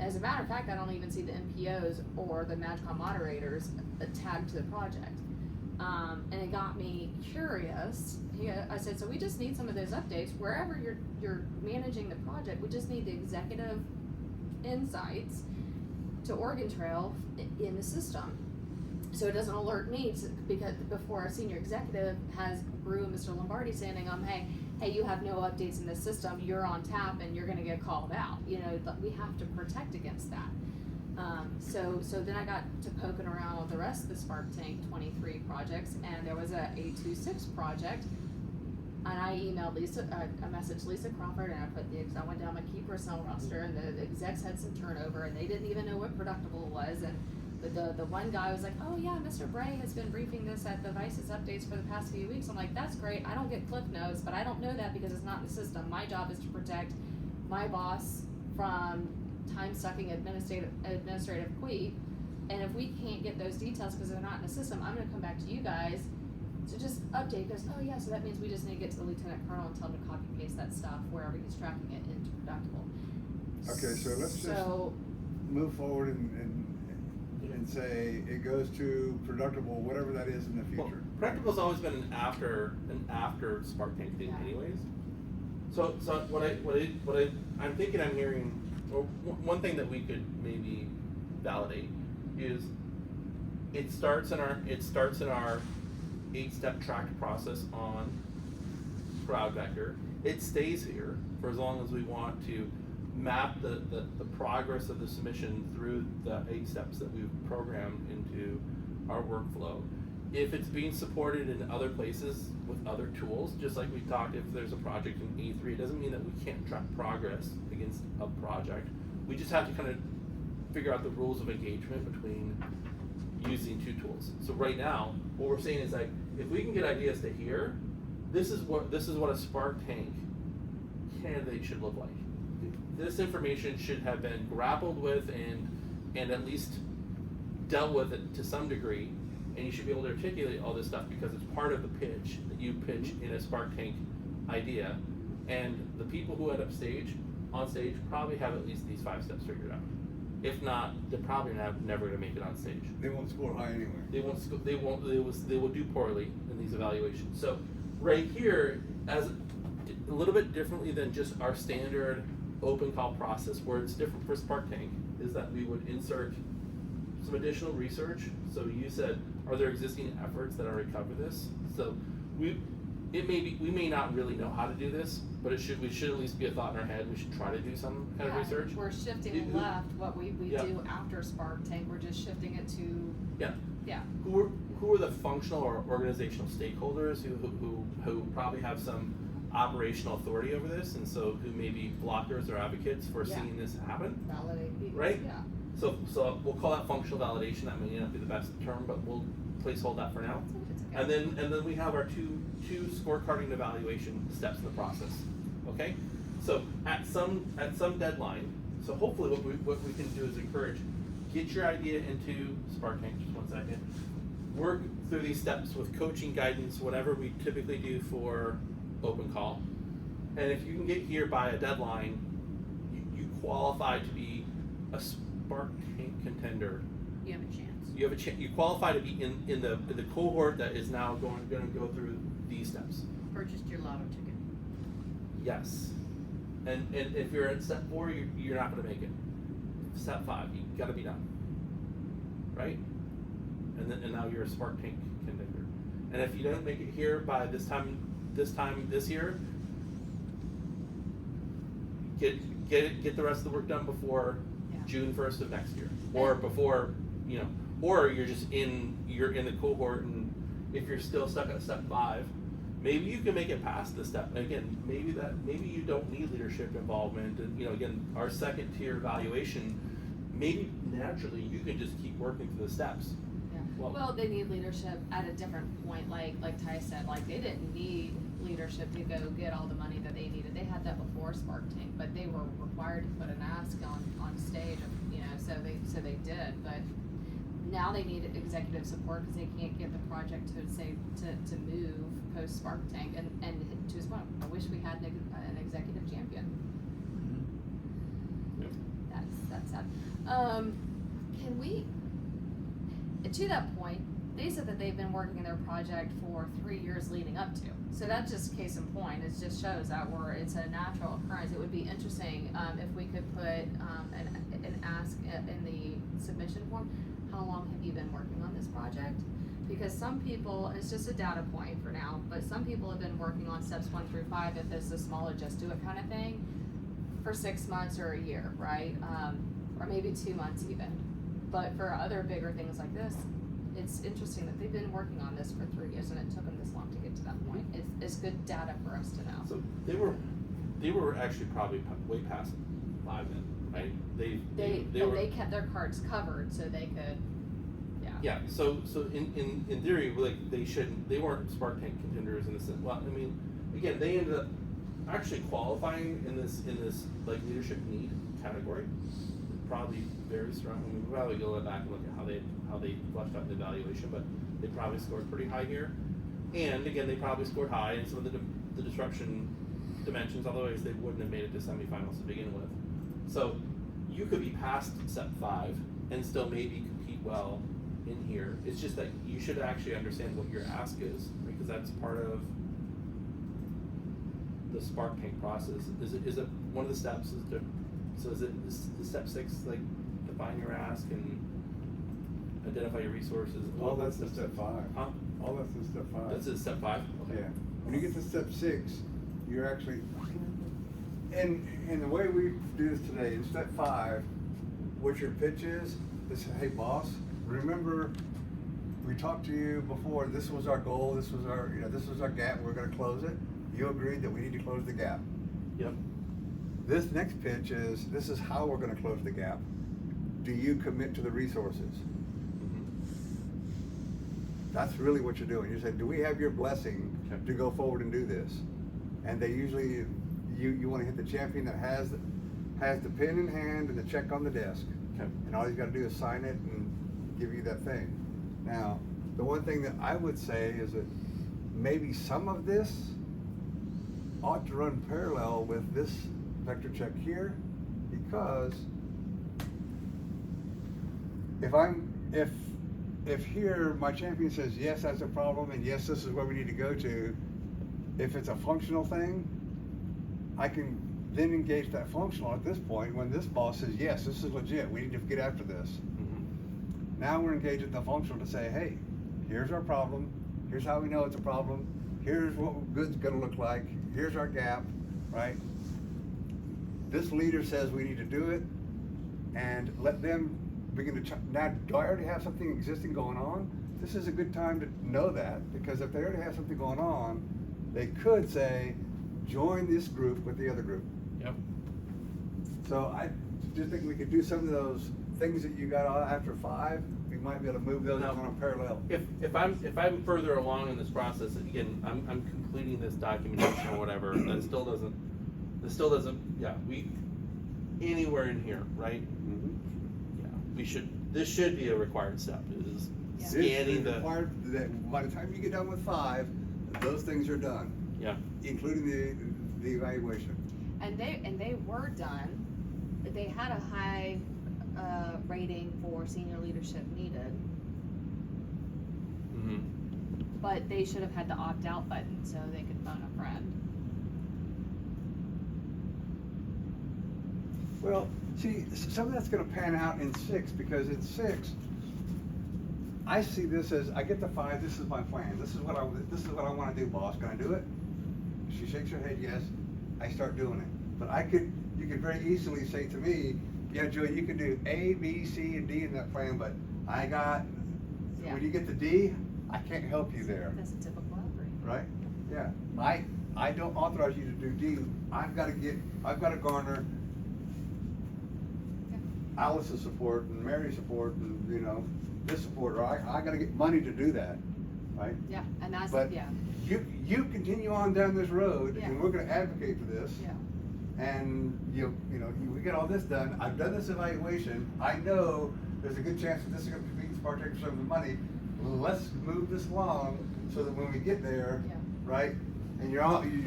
As a matter of fact, I don't even see the MPOs or the MAGCOM moderators tagged to the project. And it got me curious. I said, so we just need some of those updates. Wherever you're managing the project, we just need the executive insights to Oregon Trail in the system. So it doesn't alert me because before our senior executive has Brew and Mr. Lombardi saying, hey, you have no updates in the system, you're on tap and you're gonna get called out. We have to protect against that. So then I got to poking around with the rest of the Spark Tank 23 projects, and there was a 826 project, and I emailed Lisa, I messaged Lisa Crawford, and I went down my key personnel roster, and the execs had some turnover, and they didn't even know what Productable was, and the one guy was like, oh yeah, Mr. Bray has been briefing this at the Vices updates for the past few weeks. I'm like, that's great, I don't get cliff notes, but I don't know that because it's not in the system. My job is to protect my boss from time-sucking administrative creep, and if we can't get those details because they're not in the system, I'm gonna come back to you guys to just update, because, oh yeah, so that means we just need to get to the lieutenant colonel and tell him to copy paste that stuff wherever he's tracking it into Productable. Okay, so let's just move forward and say it goes to Predictable, whatever that is in the well, future. Predictable's always been an after Spark Tank thing, Yeah. anyways. So I'm thinking I'm hearing, or one thing that we could maybe validate is it starts in our 8-step tracked process on Crowd Vector. It stays here for as long as we want to map the progress of the submission through the 8 steps that we've programmed into our workflow. If it's being supported in other places with other tools, just like we talked, if there's a project in E3, it doesn't mean that we can't track progress against a project. We just have to kind of figure out the rules of engagement between using 2 tools. So right now, what we're saying is like, if we can get ideas to here, this is what a Spark Tank candidate should look like. This information should have been grappled with and at least dealt with it to some degree, and you should be able to articulate all this stuff because it's part of the pitch that you pitch in a Spark Tank idea. And the people who end up on stage probably have at least these 5 steps figured out. If not, they're probably never gonna make it on stage. They won't score high anyway. They will do poorly in these evaluations. So right here, as a little bit differently than just our standard open call process, where it's different for Spark Tank, is that we would insert some additional research. So you said, are there existing efforts that already cover this? So we may not really know how to do this, but we should at least be a thought in our head. We should try to do some kind of Yeah, research. We're shifting Who- left what we Yeah. do after Spark Tank, we're just shifting it to, Yeah. yeah. Who are the functional or organizational stakeholders who probably have some operational authority over this, and so who may be blockers or advocates for Yeah. seeing this happen? Validate these, Right? yeah. So we'll call that functional validation. That may not be the best term, but we'll placehold that for now. It's okay. And then we have our two scorecarding evaluation steps in the process. Okay? So at some deadline, so hopefully what we can do is encourage, get your idea into Spark Tank, just 1 second. Work through these steps with coaching, guidance, whatever we typically do for open call. And if you can get here by a deadline, you qualify to be a Spark Tank contender. You have a chance. You have a chance. You qualify to be in the cohort that is now going to go through these steps. Purchased your lotto ticket. Yes. And if you're at step 4, you're not going to make it. Step 5, you got to be done. Right? And now you're a Spark Tank contender. And if you don't make it here by this time this year, get the rest of the work done before Yeah. June 1st of next year, or before, or you're in the cohort, and if you're still stuck at step 5, maybe you can make it past the step. Again, maybe you don't need leadership involvement, and again, our second tier evaluation, maybe naturally you can just keep working through the steps. Yeah. Well- Well, they need leadership at a different point, like Ty said, like they didn't need leadership to go get all the money that they needed. They had that before Spark Tank, but they were required to put an ask on stage, so they did, but now they need executive support because they can't get the project to move post Spark Tank, and to his point, I wish we had an executive champion. That's sad. Can we, to that point, they said that they've been working in their project for 3 years leading up to. So that's just case in point. It just shows that it's a natural occurrence. It would be interesting if we could put an ask in the submission form. How long have you been working on this project? Because some people, and it's just a data point for now, but some people have been working on steps 1 through 5, if it's a smaller just do it kind of thing, for 6 months or a year, right? Or maybe 2 months even. But for other bigger things like this, it's interesting that they've been working on this for 3 years and it took them this long to get to that point. It's good data for us to know. So they were actually probably way past 5 then, right? They were. They kept their cards covered so they could, yeah. Yeah, so in theory, like they weren't Spark Tank contenders in the sense. Well, I mean, again, they ended up actually qualifying in this like leadership need category. Probably very strong. I mean, we'll probably go back and look at how they fleshed out the evaluation, but they probably scored pretty high here. And again, they probably scored high in some of the disruption dimensions. Otherwise, they wouldn't have made it to semifinals to begin with. So you could be past step 5 and still maybe compete well in here. It's just that you should actually understand what your ask is, because that's part of the Spark Tank process. Is it one of the steps? Is step 6 like define your ask and identify your resources? All that's in step 5. Huh? All that's in step 5. That's in step 5. Okay. Yeah. When you get to step 6, you're actually, and the way we do this today, in step 5, what your pitch is, hey boss, remember we talked to you before, this was our goal, this was our gap, we're gonna close it. You agreed that we need to close the gap. Yep. This next pitch is, this is how we're gonna close the gap. Do you commit to the resources? That's really what you're doing. You say, do we have your blessing to go forward and do this? And they usually, you want to hit the champion that has the pen in hand and the check on the desk. Okay. And all you got to do is sign it and give you that thing. Now, the one thing that I would say is that maybe some of this ought to run parallel with this vector check here, because if here my champion says, yes, that's a problem, and yes, this is where we need to go to, if it's a functional thing, I can then engage that functional at this point when this boss says, yes, this is legit, we need to get after this. Now we're engaging the functional to say, hey, here's our problem, here's how we know it's a problem, here's what good's gonna look like, here's our gap, right? This leader says we need to do it, and let them begin to now, do I already have something existing going on? This is a good time to know that, because if they already have something going on, they could say, join this group with the other group. Yep. So I just think we could do some of those things that you got after 5, we might be able to move those Now, on a parallel. If I'm further along in this process, again, I'm completing this documentation or whatever, that still doesn't, yeah, anywhere in here, right? Mhm. Yeah, this should be a required step, is Yeah. scanning This the, required that by the time you get done with 5, those things are done, yeah, including the evaluation. And they were done. They had a high rating for senior leadership needed, mhm. but they should have had the opt out button so they could phone a friend. Well, see, some of that's gonna pan out in 6, because in 6, I see this as, I get the 5, this is my plan, this is what I wanna do, boss, can I do it? She shakes her head, yes, I start doing it. But you could very easily say to me, yeah, Joey, you can do A, B, C, and D in that plan, but Yeah. when you get to D, I can't help you there. That's a typical operator. Right? Yeah. I don't authorize you to do D. I've gotta garner Alice's support and Mary's support and, this support, or I gotta get money to do that, right? Yeah, and that's, But yeah, you continue on down this road, Yeah. and we're gonna advocate for this. yeah. And we get all this done, I've done this evaluation, I know there's a good chance that this is gonna compete Spartak for some of the money. Let's move this along so that when we get there, Yeah. right, and you're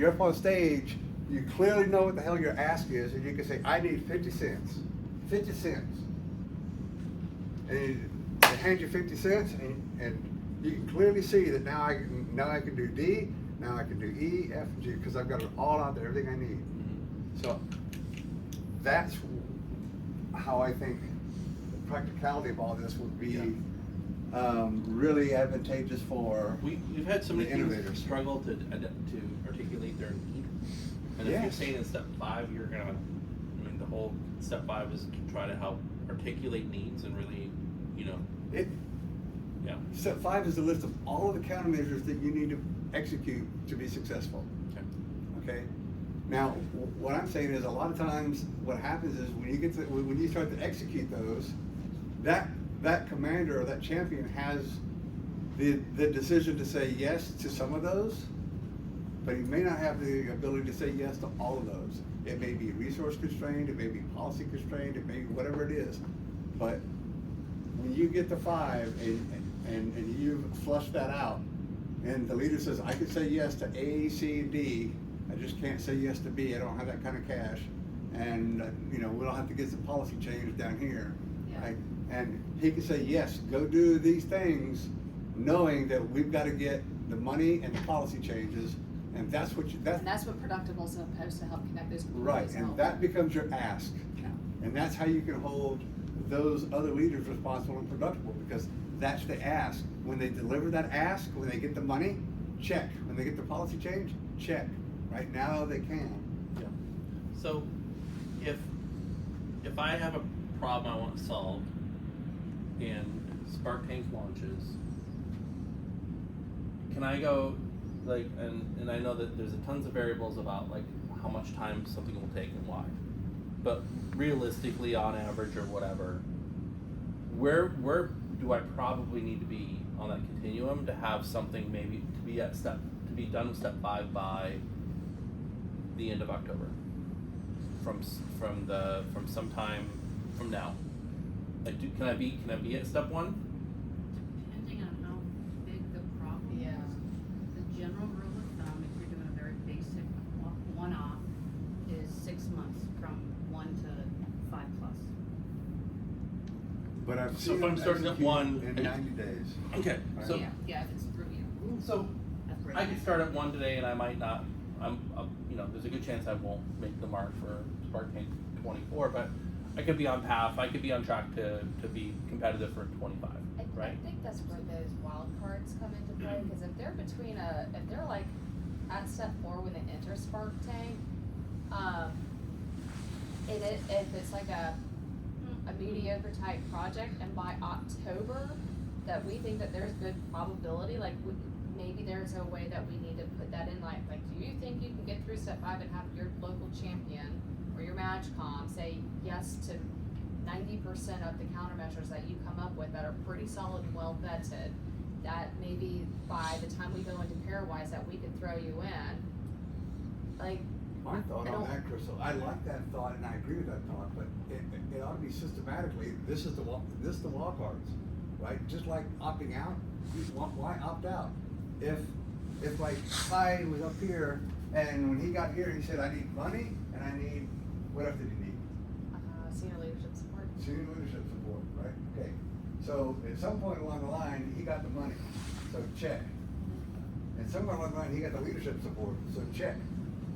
up on stage, you clearly know what the hell your ask is, and you can say, I need 50 cents. 50 cents. And they hand you 50 cents, and you can clearly see that now I can do D, now I can do E, F, and G, because I've got it all out there, everything I need. So that's how I think the practicality of all this would be really advantageous for We've had so many the teams innovators. struggle to articulate their need. And if you're Yes. saying in step 5, the whole step 5 is to try to help articulate needs and really, it. yeah. Step 5 is a list of all of the countermeasures that you need to execute to be successful. Okay. Okay. Now, what I'm saying is, a lot of times, what happens is when you start to execute those, that commander or that champion has the decision to say yes to some of those, but he may not have the ability to say yes to all of those. It may be resource constrained, it may be policy constrained, it may be whatever it is. But when you get to 5 and you've flushed that out, and the leader says, I can say yes to A, C, and D, I just can't say yes to B, I don't have that kind of cash. And, we don't have to get some policy change down here, Yeah. right? And he can say, yes, go do these things, knowing that we've got to get the money and the policy changes, and that's what And that's what Productable is supposed to help connect those communities. right, and that becomes your ask. Yeah. And that's how you can hold those other leaders responsible and productive, because that's the ask. When they deliver that ask, when they get the money, check. When they get the policy change, check. Right now, they can. Yeah. So, if I have a problem I want solved, and Spark Tank launches, can I go, and I know that there's tons of variables about how much time something will take and why, but realistically, on average or whatever, where do I probably need to be on that continuum to have something maybe to be done with step 5 by the end of October, from sometime from now? Can I be at step 1? But I've So seen if I'm them starting at execute 1, in and- 90 days. Okay, so, Yeah, if it's through you. so That's great. I could start at 1 today and I might not, you know, there's a good chance I won't make the mark for Spark Tank 24, but I could be on path, I could be on track to be competitive for 25, I right? think that's where those wild cards come into play, because if they're if they're like at step 4 when they enter Spark Tank, if it's like a mediocre type project, and by October, that we think that there's good probability, like maybe there's a way that we need to put that in, like do you think you can get through step 5 and have your local champion or your MatchCom say yes to 90% of the countermeasures that you come up with that are pretty solid and well vetted, that maybe by the time we go into pairwise that we could throw you in, like, My thought I on don't- that, Crystal, I like that thought and I agree with that thought, but it ought to be systematically, this is the wild cards, right? Just like opting out, why opt out? If like Ty was up here and when he got here, he said, I need money and I need, what else did he need? senior leadership support. Senior leadership support, right? Okay. So at some point along the line, he got the money, so check. And somewhere along the line, he got the leadership support, so check.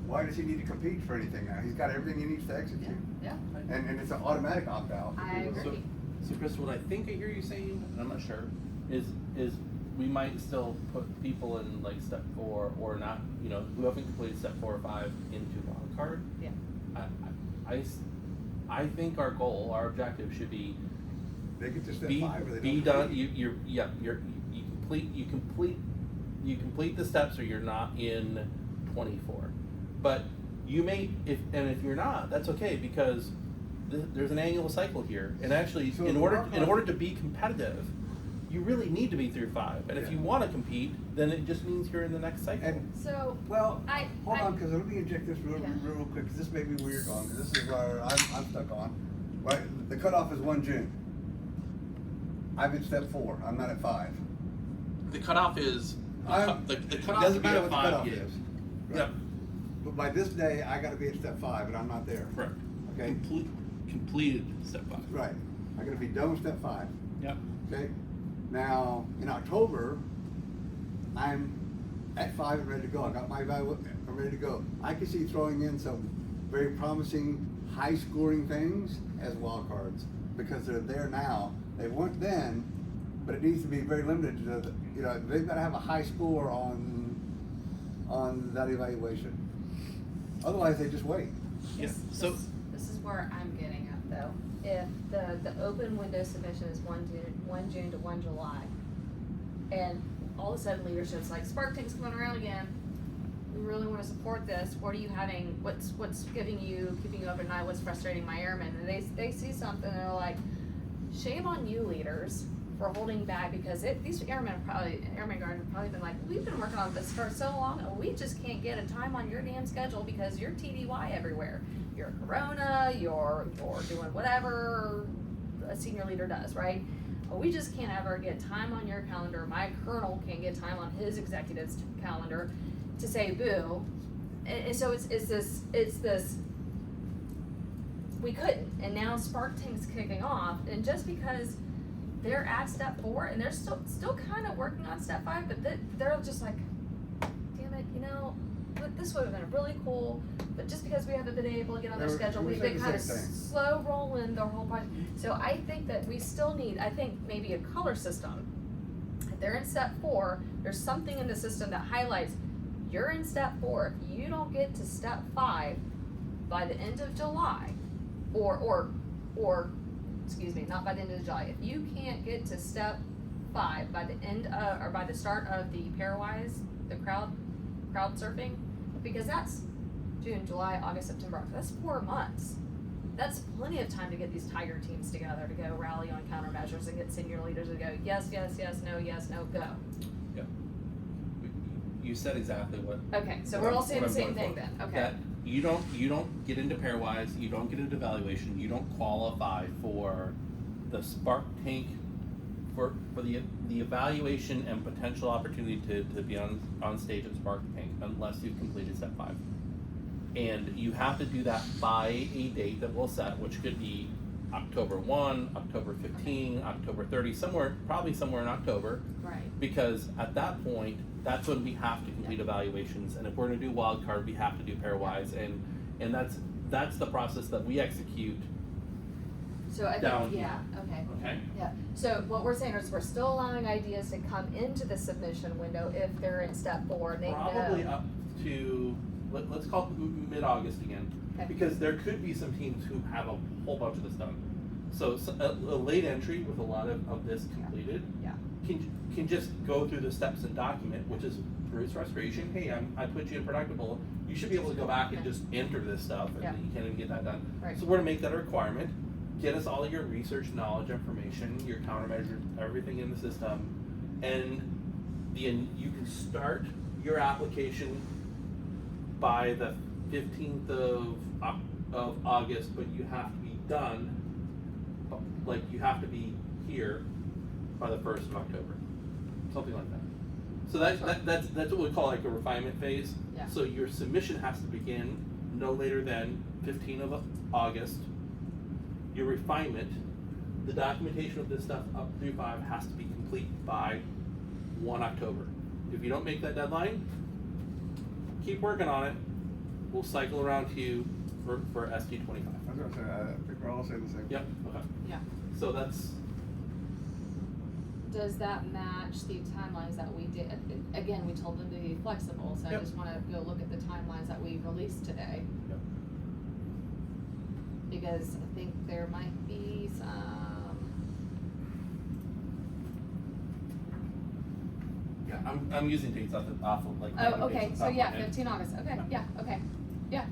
Why does he need to compete for anything now? He's got everything he needs to execute. Yeah, And it's an automatic opt-out. I if you will. agree. So Chris, what I think I hear you saying, and I'm not sure, is we might still put people in like step 4 or not, you know, who haven't completed step 4 or 5 into wild card. Yeah. I think our goal, our objective should be They get to step be 5 or they be don't done. compete. You complete the steps, or you're not in 24. But you may, if you're not, that's okay, because there's an annual cycle here, and actually, So in the order wild to be competitive, you really need to be through 5. And if Yeah. you want to compete, then it just means you're in the next cycle. And So, well, hold I- on, because let me inject this real quick, because this may be where you're going, because this is where I'm stuck on. Right, the cutoff is 1 June. I'm at step 4. I'm not at 5. The cutoff is Doesn't matter what the cutoff is. Right. Yep. But by this day, I got to be at step 5, and I'm not there. Correct. Okay. Completed step 5. Right. I got to be done with step 5. Yep. Okay. Now in October, I'm at 5 and ready to go. I got my evaluation. I'm ready to go. I can see throwing in some very promising, high-scoring things as wild cards because they're there now. They weren't then, but it needs to be very limited to they've got to have a high score on that evaluation. Otherwise, they just wait. Yeah. This, So this is where I'm getting at though. If the open window submission is 1 June to 1 July, and all of a sudden leadership's like, Spark Tank's coming around again, we really want to support this, what are you having, what's keeping you up at night, what's frustrating my airmen? And they see something and they're like, shame on you leaders for holding back, because these airmen guards have probably been like, we've been working on this for so long and we just can't get a time on your damn schedule because you're TDY everywhere. You're Corona, you're doing whatever a senior leader does, right? We just can't ever get time on your calendar. My colonel can't get time on his executive's calendar to say boo. And so it's this we couldn't, and now Spark Tank's kicking off, and just because they're at step 4 and they're still kind of working on step 5, but they're just like, damn it, this would have been really cool, but just because we haven't been able to get on their schedule, we've been kind of slow rolling the whole project. So I think that we still need, maybe a color system. If they're in step 4, there's something in the system that highlights you're in step 4. If you don't get to step 5 by the end of July, or excuse me, not by the end of July. If you can't get to step 5 by the end of, or by the start of the pairwise, the crowd surfing, because that's June, July, August, September. That's 4 months. That's plenty of time to get these Tiger teams together to go rally on countermeasures and get senior leaders to go yes, no, go. yeah. You said exactly what. Okay, so what we're I'm- all saying what the I'm same going thing for. then. Okay. That you don't get into pairwise, you don't get into evaluation, you don't qualify for the Spark Tank for the evaluation and potential opportunity to be on stage at Spark Tank unless you've completed step 5. And you have to do that by a date that we'll set, which could be October 1, October 15, October 30, probably somewhere in October. Right. Because at that point, that's when we have to complete evaluations, and if we're gonna do wild card, we have to do pairwise, and that's the process that we execute, So I Down think, yeah, okay. okay? Yeah, so what we're saying is we're still allowing ideas to come into the submission window if they're in step 4 and they know. Probably up to, let's call it mid-August again, Okay. because there could be some teams who have a whole bunch of this done. So a late entry with a lot of this completed. Yeah. Can just go through the steps and document, which is Bruce frustration, hey, I put you in predictable, you should be able to go back and Okay. just enter this stuff, and Yeah. you can't even get that done. Right. So we're gonna make that a requirement, get us all your research, knowledge, information, your countermeasures, everything in the system, and you can start your application by the 15th of August, but you have to be done, like, you have to be here by the 1st of October, something like that. So that's what we call like a refinement phase. Yeah. So your submission has to begin no later than 15th of August. Your refinement, the documentation of this stuff up through 5 has to be complete by 1 October. If you don't make that deadline, keep working on it. We'll cycle around to you for ST25. I was gonna say, I think we're all saying the same. Yep, okay. Yeah. So that's, Does that match the timelines that we did? Again, we told them to be flexible, so I Yep. just wanna go look at the timelines that we released today. Yep. Because I think there might be some, yeah, I'm using dates off of like. oh, random okay, dates so off the yeah, top of my head. 15 August, okay, yeah, okay, yeah.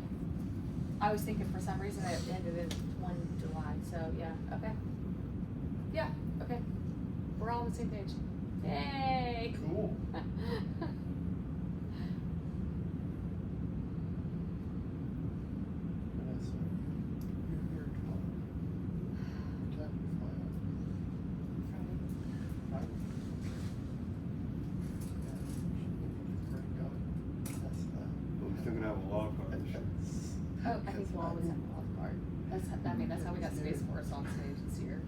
I was thinking for some reason it ended in 1 July, so yeah, okay. Yeah, okay, we're all on the same page, yay! Cool. Vanessa, you're here tomorrow. What time do you fly out? Friday? Yeah, should break up. That's that. But we still gonna have a wild card this year. Oh, I think we'll always have a wild card, that's how we got Space Force on stage this year.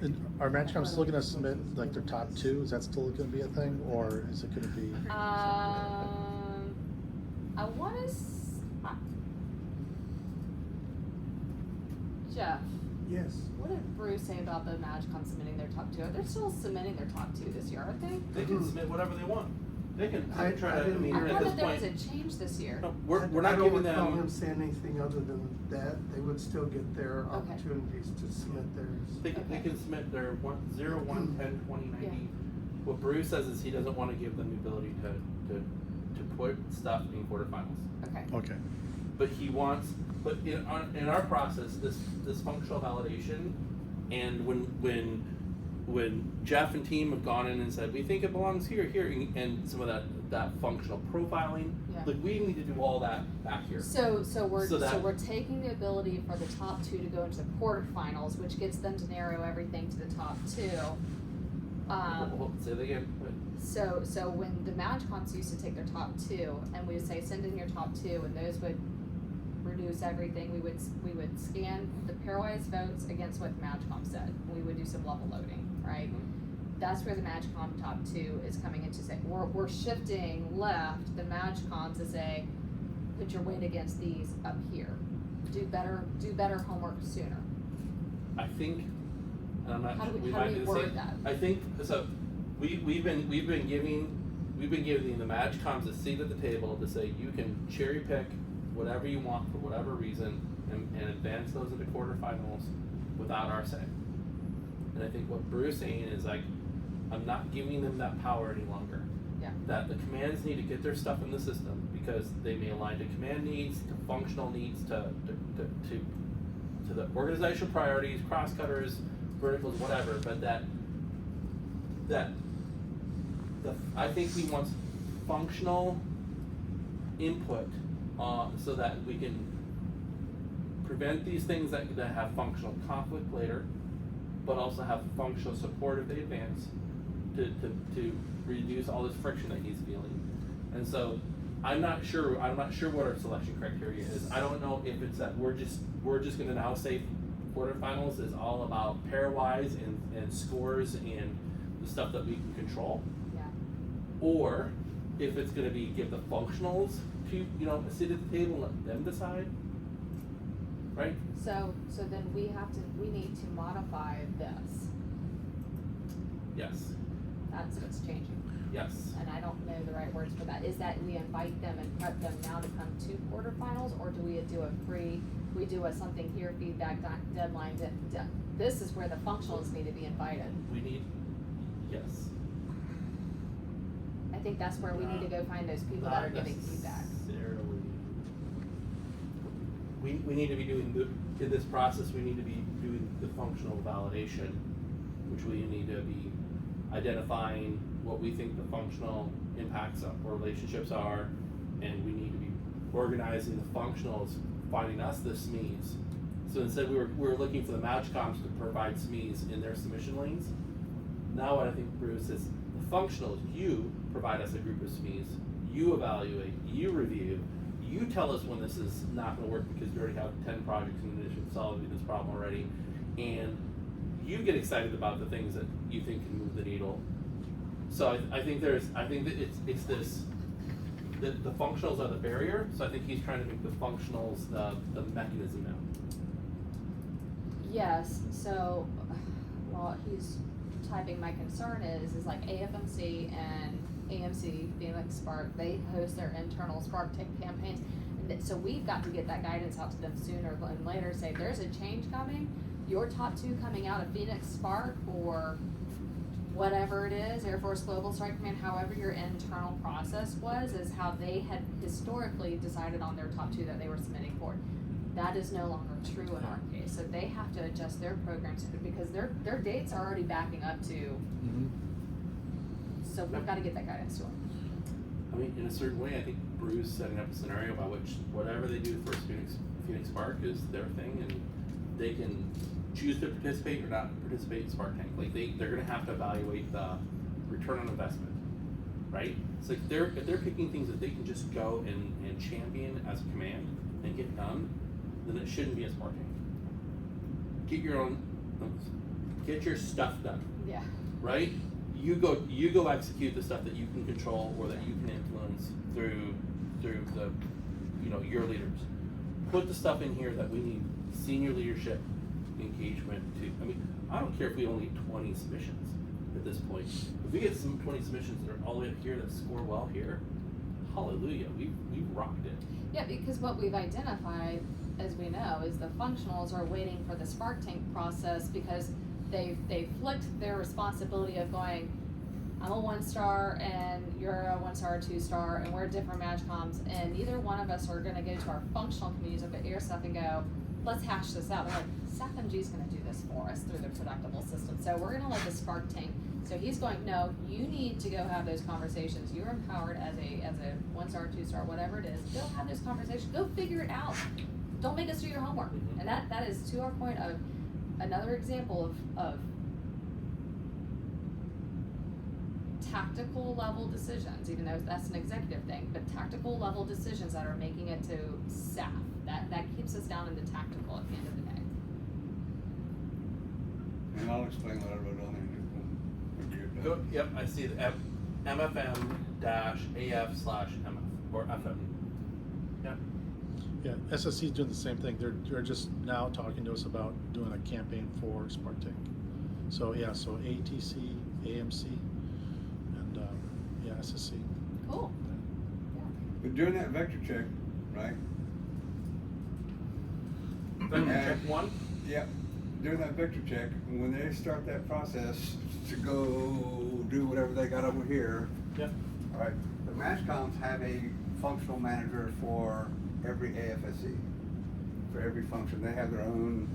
And are MatchCom still gonna submit like their top 2? Is that still gonna be a thing, or is it gonna be? I wanna Jeff, Yes. what did Bruce say about the MatchCom submitting their top 2? They're still submitting their top 2 this year, aren't they? They can submit whatever they want. They can I try to, I didn't mean, I hear at thought this that there was point, a change this year. no, we're not I giving don't recall him them, saying anything other than that, they would still get their Okay. opportunities to submit theirs. they Okay. can submit their 0, 1, 10, 20, 90. Yeah. What Bruce says is he doesn't wanna give them the ability to put stuff in quarterfinals. Okay, Okay. But he wants, but in our process, this functional validation, and when Jeff and team have gone in and said, we think it belongs here, and some of that functional profiling, Yeah. like, we need to do all that back here. so that- we're taking the ability for the top 2 to go into the quarterfinals, which gets them to narrow everything to the top 2. Say that again, but So when the MatchComps used to take their top 2, and we would say, send in your top 2, and those would reduce everything, we would scan the pairwise votes against what MatchComp said, and we would do some level loading, right? That's where the MatchComp top 2 is coming into say, we're shifting left the MatchComp to say, put your weight against these up here. Do better homework sooner. I think, and I'm not How sure, do we might do the word same. that? I think, so, we've been giving the MatchComs a seat at the table to say, you can cherry pick whatever you want for whatever reason, and advance those into quarterfinals without our say. And I think what Bruce is saying is like, I'm not giving them that power any longer. Yeah. That the commands need to get their stuff in the system, because they may align to command needs, to functional needs, to the organizational priorities, cross cutters, verticals, whatever, but I think he wants functional input, so that we can prevent these things that have functional conflict later, but also have functional support if they advance, to reduce all this friction that he's feeling. And so I'm not sure what our selection criteria is. I don't know if it's that we're just gonna now say quarterfinals is all about pairwise and scores and the stuff that we can control. Yeah. Or if it's gonna be give the functionals to, you know, sit at the table and let them decide. Right? So then we need to modify this. Yes. That's what's changing. Yes. And I don't know the right words for that. Is that we invite them and prep them now to come to quarterfinals, or do we do a something here, feedback, deadline, this is where the functionals need to be invited. We need, yes. I think that's where we need to go find those people that are giving feedback. Necessarily. We need to be doing in this process, we need to be doing the functional validation, which we need to be identifying what we think the functional impacts or relationships are, and we need to be organizing the functionals, finding us the SMEs. So instead we were looking for the MatchComs to provide SMEs in their submission lanes. Now what I think Bruce is, the functionals, you provide us a group of SMEs, you evaluate, you review, you tell us when this is not gonna work because we already have 10 projects in addition to solving this problem already, and you get excited about the things that you think can move the needle. So I think that it's this, the functionals are the barrier, so I think he's trying to make the functionals the mechanism now. Yes, so, well, he's typing, my concern is like AFMC and AMC, Phoenix Spark, they host their internal Spark Tank campaigns. And so we've got to get that guidance out to them sooner than later, say, there's a change coming, your top 2 coming out of Phoenix Spark or whatever it is, Air Force Global Strike Command, however your internal process was, is how they had historically decided on their top 2 that they were submitting for. That is no longer true in our case, so they have to adjust their programs because their dates are already backing up to, so we've gotta get that guidance to them. I mean, in a certain way, I think Bruce setting up a scenario by which whatever they do for Phoenix Spark is their thing, and they can choose to participate or not participate in Spark Tank. Like they're gonna have to evaluate the return on investment, right? So if they're picking things that they can just go and champion as a command and get done, then it shouldn't be a Spark Tank. Get your stuff done. Yeah. Right? You go execute the stuff that you can control or that you can influence through the, you know, your leaders. Put the stuff in here that we need senior leadership engagement to. I mean, I don't care if we only need 20 submissions at this point. If we get some 20 submissions that are all the way up here that score well here, hallelujah, we've rocked it. Yeah, because what we've identified, as we know, is the functionals are waiting for the Spark Tank process because they flicked their responsibility of going, I'm a 1-star and you're a 1-star or 2-star and we're different MatchComs, and neither one of us are gonna go to our functional communities of the air stuff and go, let's hash this out. They're like, SAFMG is gonna do this for us through the predictable system, so we're gonna let the Spark Tank. So he's going, no, you need to go have those conversations. You're empowered as a 1-star, 2-star, whatever it is. Go have those conversations. Go figure it out. Don't make us do your homework. Mhm. And that is to our point of another example of tactical level decisions, even though that's an executive thing, but tactical level decisions that are making it to SAF. That keeps us down in the tactical at the end of the day. And I'll explain what I wrote on there. Go, yep, I see the MFM-AF/MF or FM. Yep. Yeah, SSC is doing the same thing. They're just now talking to us about doing a campaign for Spark Tank. So yeah, so ATC, AMC, and yeah, SSC. Cool. But during that vector check, right? Check 1. Yep. During that vector check, when they start that process to go do whatever they got over here, Yep. all right, the MatchComs have a functional manager for every AFSC. For every function, they have their own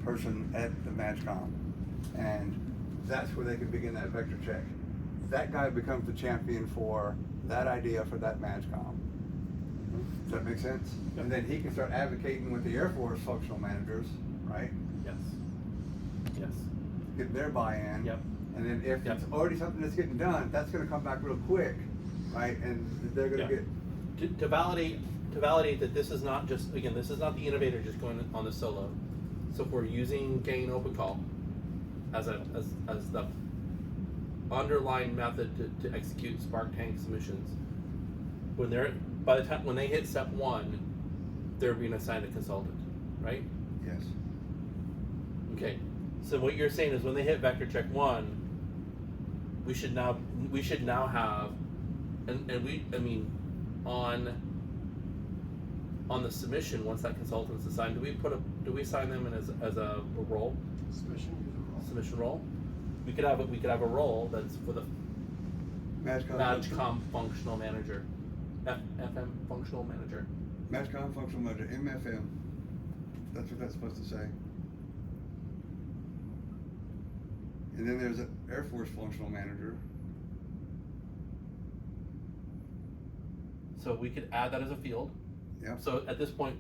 person at the MatchCom, and that's where they can begin that vector check. That guy becomes the champion for that idea for that MatchCom. Does that make sense? Yep. And then he can start advocating with the Air Force functional managers, right? Yes. Yes. Get their buy-in. Yep. And then if Yep. it's already something that's getting done, that's gonna come back real quick, right? And they're gonna Yep. get to validate that this is not just, again, this is not the innovator just going on the solo. So if we're using Gain OpenCall as the underlying method to execute Spark Tank submissions, when they hit step 1, they're being assigned a consultant, right? Yes. Okay. So what you're saying is when they hit vector check 1, we should now have, on the submission, once that consultant's assigned, do we assign them in as a role? Submission role? We could have a role that's for the MAGCOM functional manager. FM functional manager. MAGCOM functional manager, MFM. That's what that's supposed to say. And then there's an Air Force functional manager. So we could add that as a field. Yep. So at this point,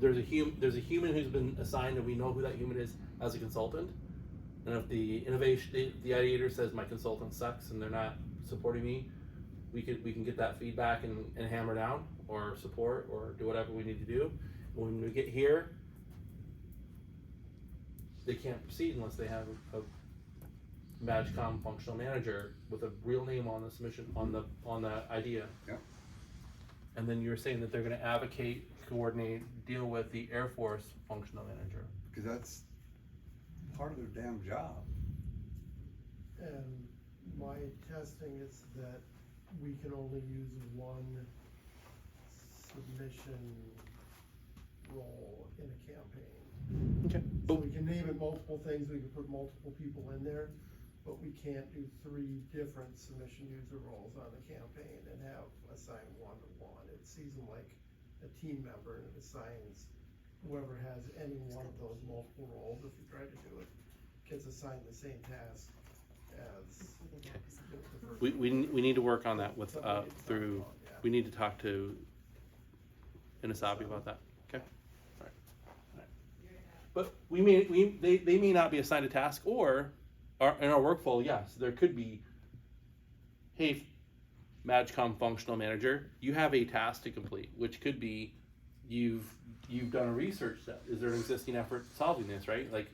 there's a human who's been assigned, and we know who that human is as a consultant. And if the ideator says my consultant sucks and they're not supporting me, we can get that feedback and hammer down or support or do whatever we need to do. When we get here, they can't proceed unless they have a MAGCOM functional manager with a real name on the submission on the idea. Yep. And then you're saying that they're going to advocate, coordinate, deal with the Air Force functional manager. Because that's part of their damn job. And my testing is that we can only use one submission role in a campaign. Okay. So we can name it multiple things, we can put multiple people in there, but we can't do 3 different submission user roles on the campaign and have assigned 1 to 1. It sees them like a team member and it assigns whoever has any one of those multiple roles, if you try to do it, gets assigned the same task as the first We need to work on that with Something to through. talk about, yeah. We need to talk to Inasabi about that. Okay. All right. But they may not be assigned a task, or in our workflow, yes, there could be. Hey, MAGCOM functional manager, you have a task to complete, which could be you've done a research step. Is there an existing effort solving this, right? Like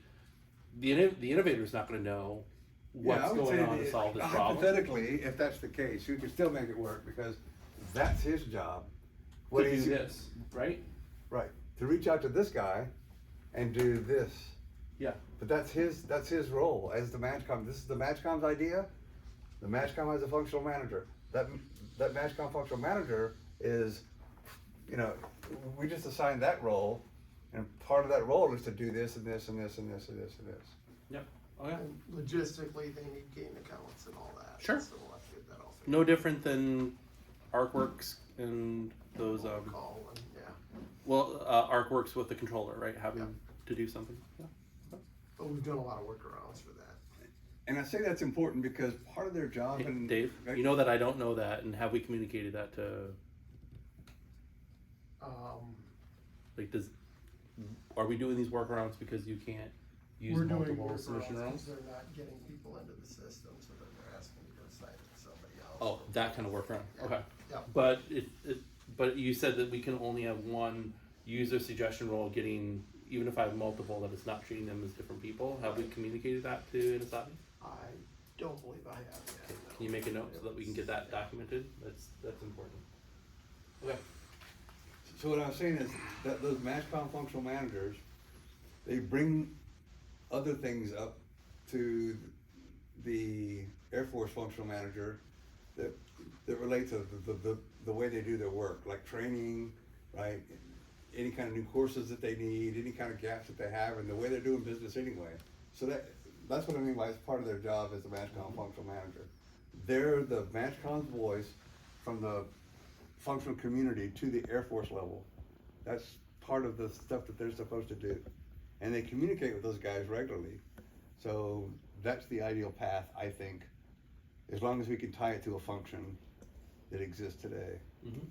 the innovator is not going to know what's going on to solve this problem. Hypothetically, if that's the case, you can still make it work because that's his job. To do this, right? Right. To reach out to this guy and do this. Yeah. But that's his role as the MAGCOM. This is the MAGCOM's idea. The MAGCOM has a functional manager. That MAGCOM functional manager is, we just assigned that role, and part of that role is to do this and this and this and this and this and this. Yep. Oh yeah. And logistically, they need gain accounts and all that. Sure. So we'll have to get that all figured No different than ArcWorks and those. out. Call and, yeah. Well, ArcWorks with the controller, right? Having to do something. Yeah. But we've done a lot of workarounds for that. And I say that's important because part of their job. Hey, and Dave, you know that I don't know that, and have we communicated that to? Are we doing these workarounds because you can't use We're doing multiple submission workarounds rounds? because they're not getting people into the system, so then they're asking to assign it to somebody else. Oh, that kind of workaround. Yeah. Okay. Yeah. But you said that we can only have one user suggestion role getting, even if I have multiple, that it's not treating them as different people. Have we communicated that to Inasabi? I don't believe I have yet. no. Can you make a note so that we can get that documented? That's important. Okay. So what I'm saying is that those MAGCOM functional managers, they bring other things up to the Air Force functional manager that relate to the way they do their work, like training, right? Any kind of new courses that they need, any kind of gaps that they have, and the way they're doing business anyway. So that's what I mean by it's part of their job as the MAGCOM functional manager. They're the MAGCOM's voice from the functional community to the Air Force level. That's part of the stuff that they're supposed to do. And they communicate with those guys regularly. So that's the ideal path, I think, as long as we can tie it to a function that exists today. Mm-hmm.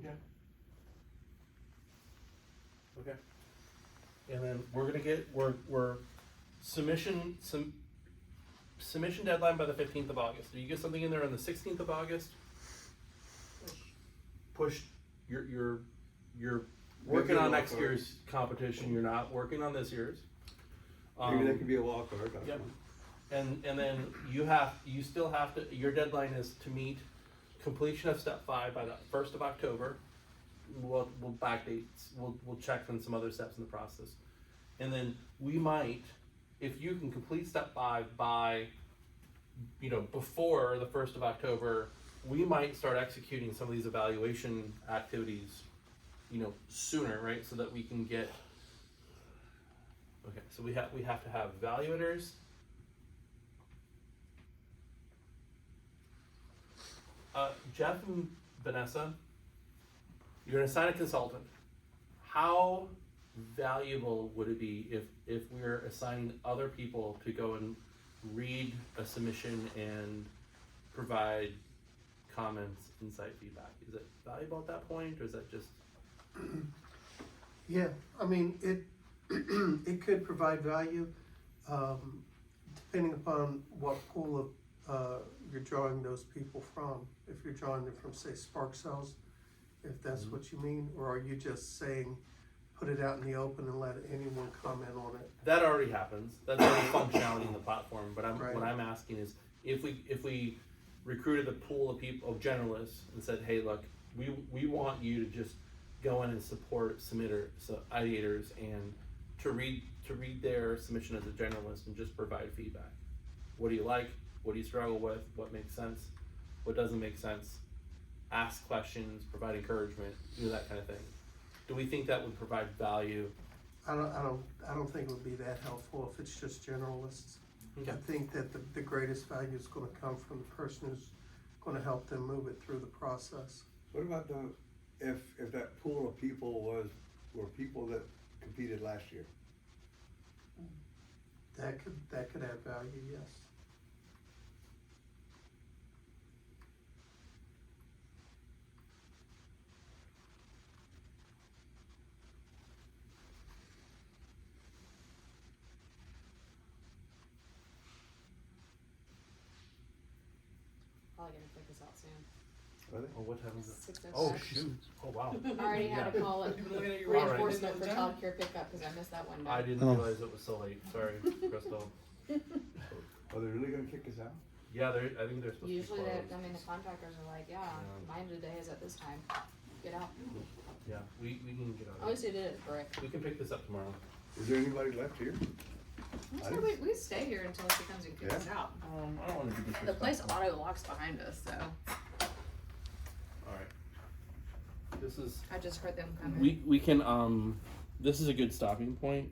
Yeah. Okay. And then we're submission deadline by the 15th of August. Do you get something in there on the 16th of August? Push you're working on next year's competition, you're not working on this year's. Maybe that could be a wild card. that's Yep. fine. And then you still have to, your deadline is to meet completion of step 5 by the 1st of October. We'll backdate, we'll check on some other steps in the process. And then we might, if you can complete step 5 by, before the 1st of October, we might start executing some of these evaluation activities, sooner, right? So that we can get, okay, so we have to have evaluators. Jeff and Vanessa, you're gonna assign a consultant. How valuable would it be if we're assigning other people to go and read a submission and provide comments, insight, feedback? Is it valuable at that point, or is that just? Yeah, I mean, it, it could provide value, depending upon what pool of, you're drawing those people from. If you're drawing them from, say, Spark Cells, if that's what you mean, or are you just saying, put it out in the open and let anyone comment on it? That already happens. That's already functionality in the platform. But Right. what I'm asking is, if we recruited a pool of people, of generalists, and said, hey, look, we want you to just go in and support ideators, and to read their submission as a generalist and just provide feedback. What do you like? What do you struggle with? What makes sense? What doesn't make sense? Ask questions, provide encouragement, that kind of thing. Do we think that would provide value? I don't think it would be that helpful if it's just generalists. Okay. I think that the greatest value is gonna come from the person who's gonna help them move it through the process. What about if that pool of people were people that competed last year? That could add value, yes. Probably gonna figure this out soon. Are they? Oh, what time is it? 6:05. Oh, shoot. Oh, wow. I already had to call it Looking at your watch. reinforcement for Alright. childcare pickup, cause I missed that one day. I didn't realize it was so late. Sorry, Crystal. Are they really gonna kick us out? Yeah, I think they're supposed Usually to be they, closed. I mean, the contractors are like, yeah, Yeah. mine today is at this time, get out. Yeah, we can get At on least it. they did it at Brick. We can pick this up tomorrow. Is there anybody left here? I So we stay here until she comes and kicks us out. I don't wanna do this. The place auto locks behind us, so Alright. This is, I just heard them come in. we can, this is a good stopping point.